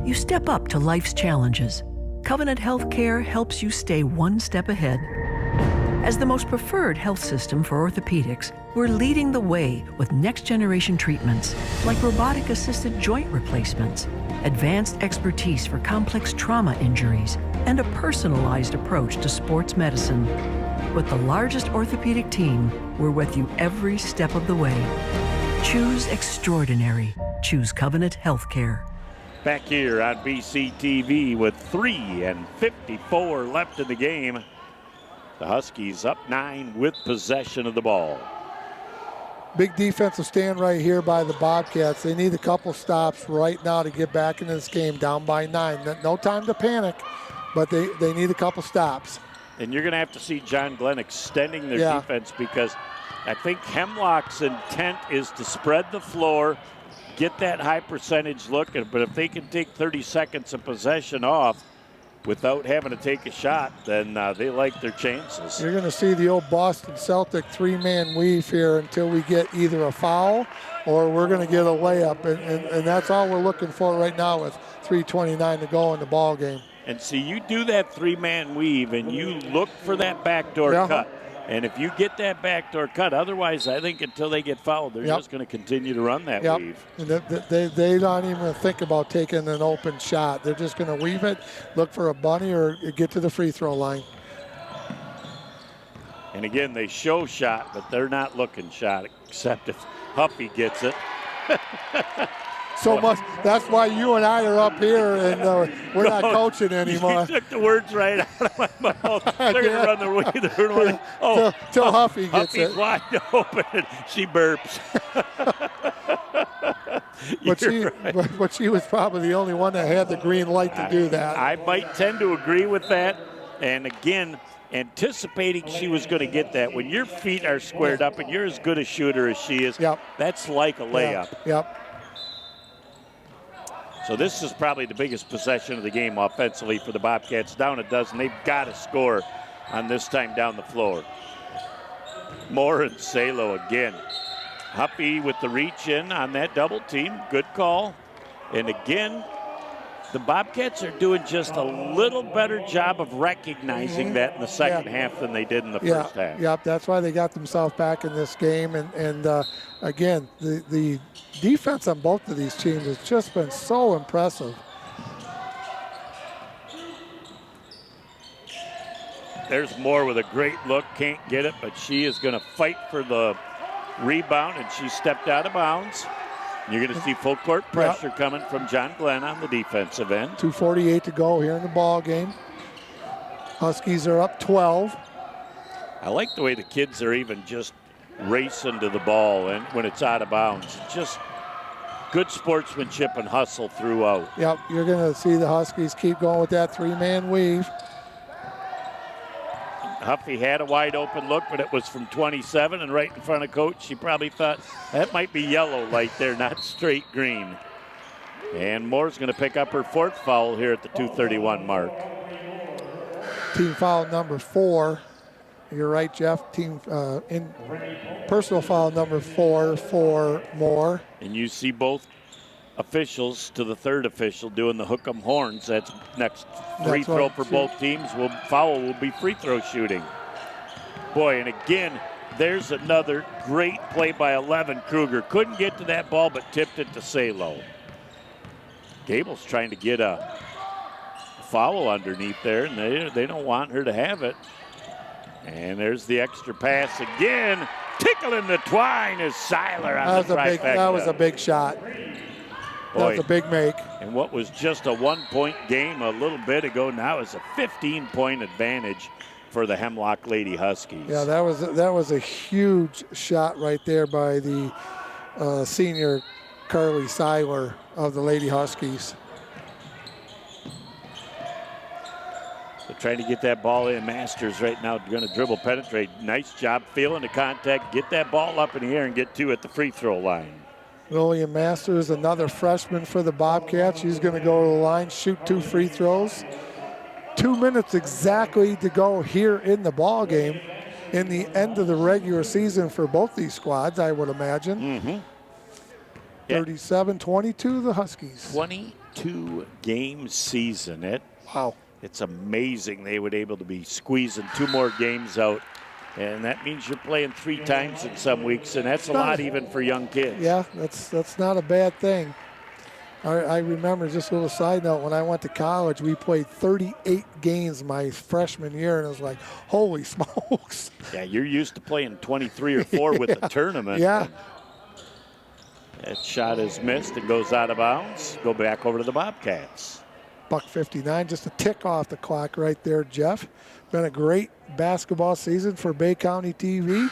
You step up to life's challenges. Covenant Healthcare helps you stay one step ahead. As the most preferred health system for orthopedics, we're leading the way with next-generation treatments like robotic-assisted joint replacements, advanced expertise for complex trauma injuries, and a personalized approach to sports medicine. With the largest orthopedic team, we're with you every step of the way. Choose extraordinary. Choose Covenant Healthcare. Back here on BCTV with 3:54 left in the game. The Huskies up 9 with possession of the ball. Big defensive stand right here by the Bobcats. They need a couple stops right now to get back into this game, down by 9. No time to panic, but they need a couple stops. And you're going to have to see John Glenn extending their defense, because I think Hemlock's intent is to spread the floor, get that high percentage look, but if they can take 30 seconds of possession off without having to take a shot, then they like their chances. You're going to see the old Boston Celtic 3-man weave here until we get either a foul or we're going to get a layup, and that's all we're looking for right now with 3:29 to go in the ball game. And see, you do that 3-man weave and you look for that backdoor cut. And if you get that backdoor cut, otherwise I think until they get fouled, they're just going to continue to run that weave. And they don't even think about taking an open shot. They're just going to weave it, look for a bunny, or get to the free throw line. And again, they show shot, but they're not looking shot, except if Huffy gets it. So much. That's why you and I are up here, and we're not coaching anymore. You took the words right out of my mouth. They're going to run the way they're running. Oh, till Huffy gets Huffy's it. wide open. She burps. But she was probably the only one that had the green light to do that. I might tend to agree with that. And again, anticipating she was going to get that. When your feet are squared up and you're as good a shooter as she is, that's like a layup. Yep. So this is probably the biggest possession of the game offensively for the Bobcats. Down a dozen. They've got to score on this time down the floor. Moore and Salo again. Huppy with the reach in on that double team. Good call. And again, the Bobcats are doing just a little better job of recognizing that in the second half than they did in the first half. Yep, that's why they got themselves back in this game. And again, the defense on both of these teams has just been so impressive. there's Moore with a great look. Can't get it, but she is going to fight for the rebound, and she stepped out of bounds. You're going to see full court pressure coming from John Glenn on the defensive end. 2:48 to go here in the ball game. Huskies are up 12. I like the way the kids are even just racing to the ball and when it's out of bounds. Just good sportsmanship and hustle throughout. Yep, you're going to see the Huskies keep going with that three-man weave. Huffy had a wide open look, but it was from 27 and right in front of coach. She probably thought that might be yellow light there, not straight green. And Moore's going to pick up her 4th foul here at the 2:31 mark. Team foul number 4. You're right, Jeff. Team in personal foul number 4 for Moore. And you see both officials to the 3rd official doing the hook 'em horns. That's next free throw for both teams. Foul will be free throw shooting. Boy, and again, there's another great play by 11 Kruger. Couldn't get to that ball, but tipped it to Salo. Gable's trying to get a foul underneath there, and they don't want her to have it. And there's the extra pass again. Tickling the twine is Seiler on the trifecta. That was a big shot. Boy, that was a big make. And what was just a 1-point game a little bit ago now is a 15-point advantage for the Hemlock Lady Huskies. Yeah, that was a huge shot right there by the senior Carly Seiler of the Lady Huskies. They're trying to get that ball in. Masters right now going to dribble, penetrate. Nice job feeling the contact. Get that ball up in the air and get 2 at the free throw line. William Masters, another freshman for the Bobcats. She's going to go to the line, shoot 2 free throws. 2 minutes exactly to go here in the ball game in the end of the regular season for both these squads, I would imagine. 37-22, the Huskies. 22-game season. Wow. It's amazing they would able to be squeezing 2 more games out. And that means you're playing 3 times in some weeks, and that's a lot even for young kids. Yeah, that's not a bad thing. I remember, just a little side note, when I went to college, we played 38 games my freshman year, and it was like, holy smokes. Yeah, you're used to playing 23 or 4 with the tournament. Yeah. That shot is missed and goes out of bounds. Go back over to the Bobcats. $1:59, just a tick off the clock right there, Jeff. Been a great basketball season for Bay County TV.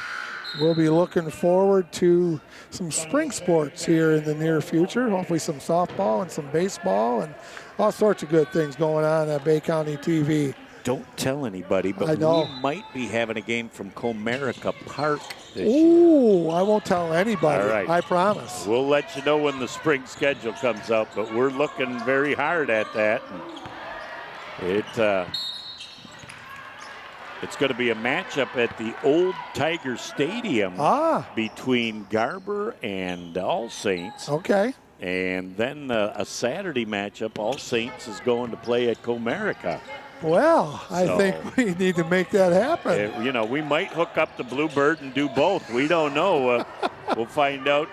We'll be looking forward to some spring sports here in the near future. Hopefully some softball and some baseball and all sorts of good things going on at Bay County TV. Don't tell anybody, but we might be having a game from Comerica Park this year. Ooh, I won't tell anybody. All right. I promise. We'll let you know when the spring schedule comes out, but we're looking very hard at that. It's going to be a matchup at the old Tiger Stadium between Garber and All Saints. Okay. And then a Saturday matchup, All Saints is going to play at Comerica. Well, I think we need to make that happen. We might hook up the Bluebird and do both. We don't know. We'll find out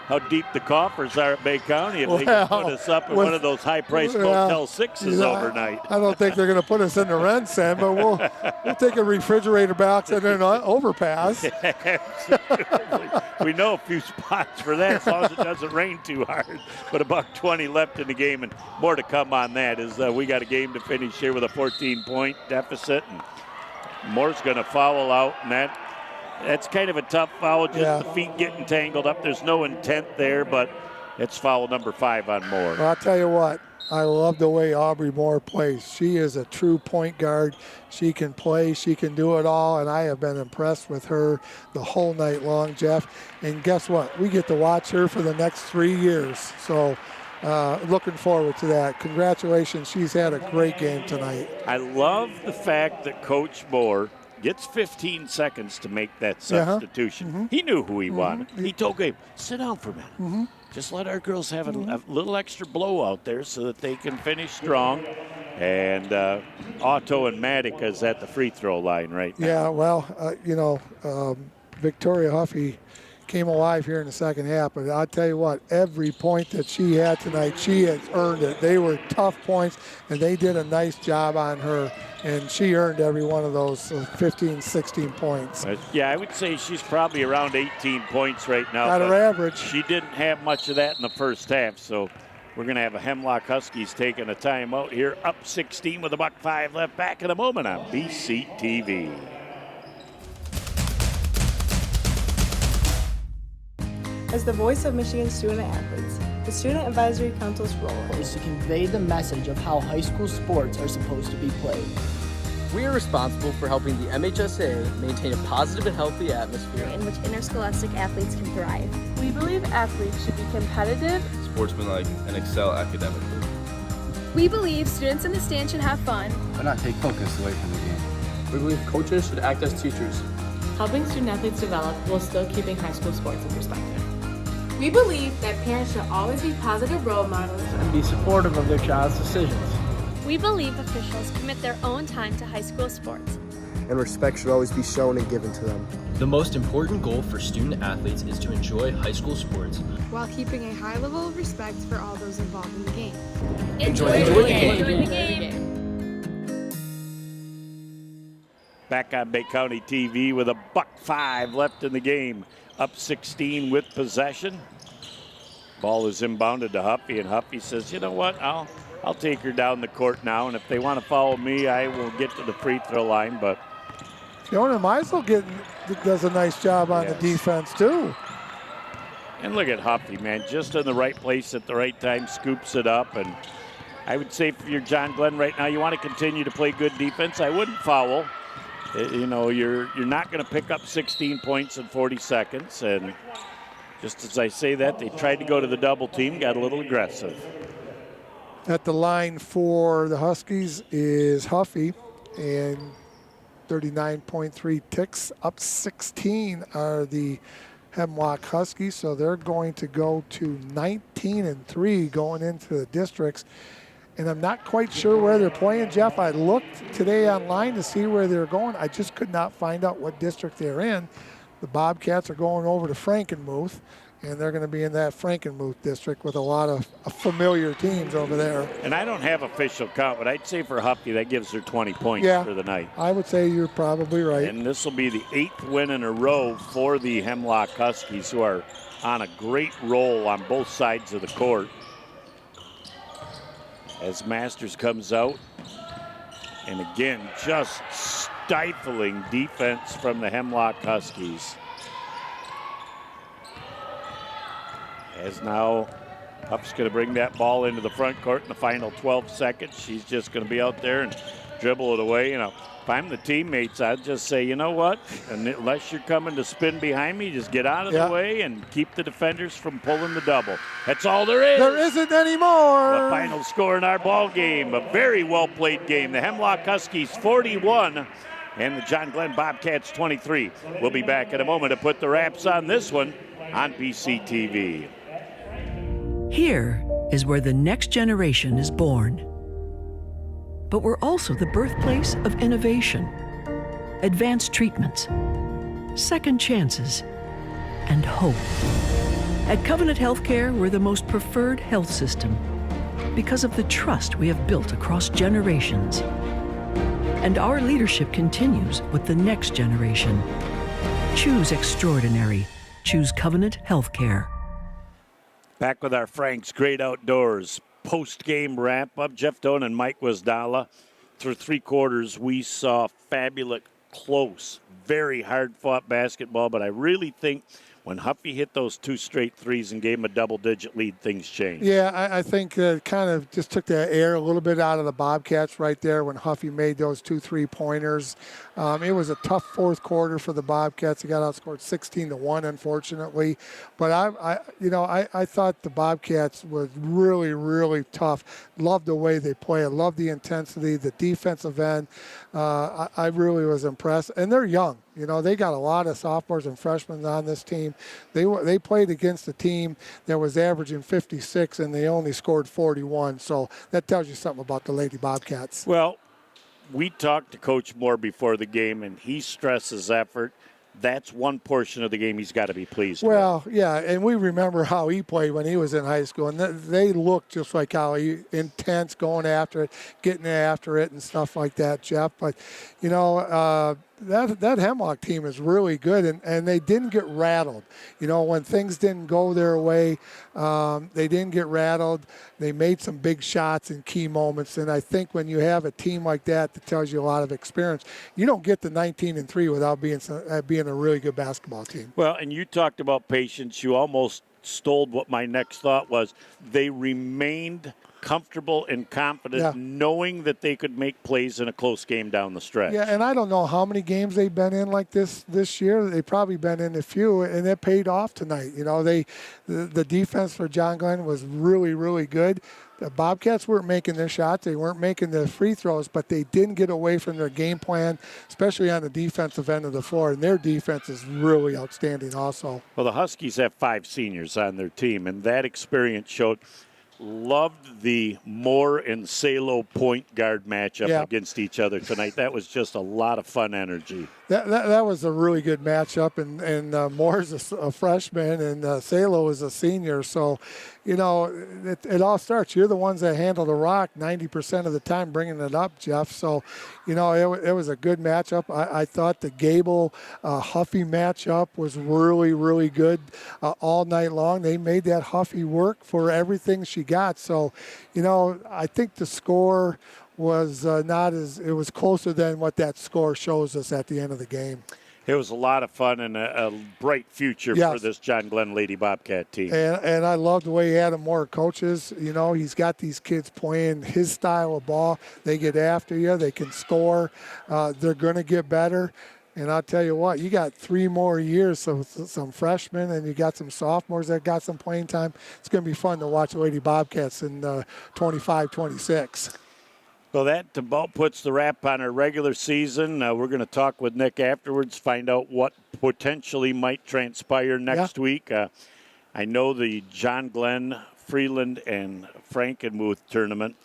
how deep the coffers are at Bay County if they can put us up in one of those high-priced Motel 6s overnight. I don't think they're going to put us in the rent center, but we'll take a refrigerator box and an overpass. We know a few spots for that as long as it doesn't rain too hard. But $1:20 left in the game, and more to come on that as we got a game to finish here with a 14-point deficit. And Moore's going to foul out, and that's kind of a tough foul, just the feet getting tangled up. There's no intent there, but it's foul number 5 on Moore. Well, I'll tell you what, I love the way Aubrey Moore plays. She is a true point guard. She can play, she can do it all, and I have been impressed with her the whole night long, Jeff. And guess what? We get to watch her for the next 3 years. So looking forward to that. Congratulations. She's had a great game tonight. I love the fact that Coach Moore gets 15 seconds to make that substitution. He knew who he wanted. He told Gabe, sit down for a minute. Just let our girls have a little extra blowout there so that they can finish strong. And Otto and Maddock is at the free throw line right now. Yeah, well, Victoria Huffy came alive here in the second half. But I'll tell you what, every point that she had tonight, she has earned it. They were tough points, and they did a nice job on her. And she earned every one of those 15, 16 points. Yeah, I would say she's probably around 18 points right now. Got her average. She didn't have much of that in the first half, so we're going to have a Hemlock Huskies taking a timeout here, up 16 with $1.05 left. Back in a moment on BCTV. As the voice of Michigan student-athletes, the Student Advisory Council's role is to convey the message of how high school sports are supposed to be played. We are responsible for helping the MHSA maintain a positive and healthy atmosphere in which interscholastic athletes can thrive. We believe athletes should be competitive, sportsmanlike, and excel academically. We believe students in the stand should have fun, but not take focus away from the game. We believe coaches should act as teachers, helping student athletes develop while still keeping high school sports in perspective. We believe that parents should always be positive role models and be supportive of their child's decisions. We believe officials commit their own time to high school sports. And respect should always be shown and given to them. The most important goal for student athletes is to enjoy high school sports while keeping a high level of respect for all those involved in the game. Enjoy the game. Back on Bay County TV with $1.05 left in the game. Up 16 with possession. Ball is inbounded to Huffy, and Huffy says, you know what, I'll take her down the court now, and if they want to follow me, I will get to the free throw line. But Fiona Meisel does a nice job on the defense, too. And look at Huffy, man, just in the right place at the right time, scoops it up. And I would say for your John Glenn right now, you want to continue to play good defense. I wouldn't foul. You know, you're not going to pick up 16 points in 40 seconds. And just as I say that, they tried to go to the double team, got a little aggressive. At the line for the Huskies is Huffy, and 39.3 ticks. Up 16 are the Hemlock Huskies, so they're going to go to 19-3 going into the districts. And I'm not quite sure where they're playing, Jeff. I looked today online to see where they're going. I just could not find out what district they're in. The Bobcats are going over to Frankenmuth, and they're going to be in that Frankenmuth district with a lot of familiar teams over there. And I don't have official count, but I'd say for Huffy, that gives her 20 points for the night. I would say you're probably right. And this will be the 8th win in a row for the Hemlock Huskies, who are on a great roll on both sides of the court. As Masters comes out, and again, just stifling defense from the Hemlock Huskies. As now Huff's going to bring that ball into the front court in the final 12 seconds. She's just going to be out there and dribble it away. You know, if I'm the teammates, I'd just say, you know what, unless you're coming to spin behind me, just get out of the way and keep the defenders from pulling the double. That's all there is. There isn't anymore. The final score in our ball game, a very well-played game. The Hemlock Huskies 41 and the John Glenn Bobcats 23. We'll be back in a moment to put the wraps on this one on BCTV. Here is where the next generation is born. But we're also the birthplace of innovation, advanced treatments, second chances, and hope. At Covenant Healthcare, we're the most preferred health system because of the trust we have built across generations. And our leadership continues with the next generation. Choose extraordinary. Choose Covenant Healthcare. Back with our Frank's Great Outdoors post-game wrap-up. Jeff Doan and Mike Wasdala. Through 3 quarters, we saw fabulous, close, very hard-fought basketball, but I really think when Huffy hit those 2 straight threes and gave him a double-digit lead, things changed. Yeah, I think it kind of just took the air a little bit out of the Bobcats right there when Huffy made those 2 3-pointers. It was a tough fourth quarter for the Bobcats. They got outscored 16-1, unfortunately. But I thought the Bobcats was really, really tough. Loved the way they play. I loved the intensity, the defensive end. I really was impressed. And they're young. You know, they got a lot of sophomores and freshmen on this team. They played against a team that was averaging 56, and they only scored 41. So that tells you something about the Lady Bobcats. Well, we talked to Coach Moore before the game, and he stresses effort. that's one portion of the game he's got to be pleased with. Well, yeah, and we remember how he played when he was in high school, and they looked just like how he intense, going after it, getting after it, and stuff like that, Jeff. But, you know, that Hemlock team is really good, and they didn't get rattled. You know, when things didn't go their way, they didn't get rattled. They made some big shots in key moments, and I think when you have a team like that tells you a lot of experience, you don't get to 19-3 without being a really good basketball team. Well, and you talked about patience. You almost stole what my next thought was. They remained comfortable and confident, knowing that they could make plays in a close game down the stretch. Yeah, and I don't know how many games they've been in like this year. They've probably been in a few, and it paid off tonight. You know, the defense for John Glenn was really, really good. The Bobcats weren't making their shots. They weren't making the free throws, but they didn't get away from their game plan, especially on the defensive end of the floor. And their defense is really outstanding also. Well, the Huskies have 5 seniors on their team, and that experience showed. Loved the Moore and Salo point guard matchup against each other tonight. That was just a lot of fun energy. That was a really good matchup, and Moore's a freshman, and Salo is a senior. So, you know, it all starts. You're the ones that handle the rock 90% of the time, bringing it up, Jeff. So, you know, it was a good matchup. I thought the Gable-Huffy matchup was really, really good all night long. They made that Huffy work for everything she got. So, you know, I think the score was it was closer than what that score shows us at the end of the game. It was a lot of fun and a bright future for this John Glenn Lady Bobcat team. And I love the way Adam Moore coaches. You know, he's got these kids playing his style of ball. They get after you. They can score. They're going to get better. And I'll tell you what, you got 3 more years, so some freshmen, and you got some sophomores that got some playing time. It's going to be fun to watch the Lady Bobcats in 25-26. Well, that about puts the wrap on our regular season. We're going to talk with Nick afterwards, find out what potentially might transpire next week. I know the John Glenn, Freeland, and Frankenmuth tournament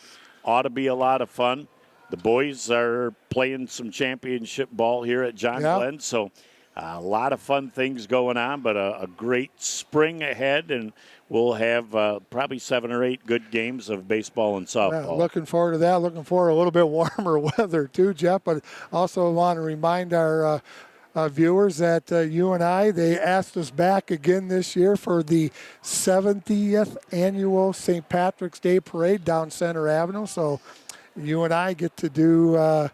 ought to be a lot of fun. The boys are playing some championship ball here at John Glenn, so a lot of fun things going on, but a great spring ahead, and we'll have probably 7 or 8 good games of baseball and softball. Yeah, looking forward to that. Looking forward to a little bit warmer weather too, Jeff, but also want to remind our viewers that UNI, they asked us back again this year for the 70th annual St. Patrick's Day Parade down Center Avenue, so you and I get to do, I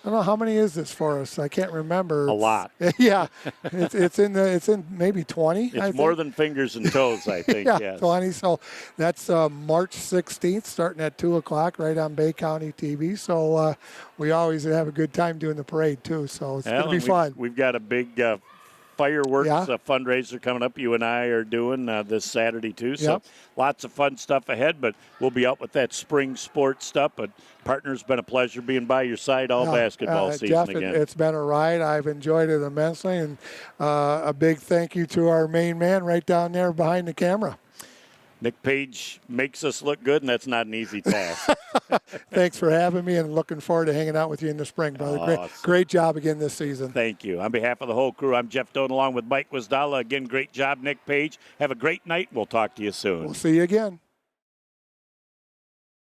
don't know, how many is this for us? I can't remember. A lot. Yeah, it's in maybe 20. It's more than fingers and toes, I think. Yeah, yes. 20. So that's March 16th, starting at 2:00 right on Bay County TV. So we always have a good time doing the parade too. So it's going to be fun. We've got a big fireworks fundraiser coming up. You and I are doing this Saturday too. So lots of fun stuff ahead, but we'll be out with that spring sports stuff. But partner, it's been a pleasure being by your side all basketball season Jeff, again. It's been a ride. I've enjoyed it immensely, and a big thank you to our main man right down there behind the camera. Nick Page makes us look good, and that's not an easy task. Thanks for having me, and looking forward to hanging out with you in the spring, brother. Great job again this season. Thank you. On behalf of the whole crew, I'm Jeff Doan along with Mike Wisdala. Again, great job, Nick Page. Have a great night. We'll talk to you soon. We'll see you again.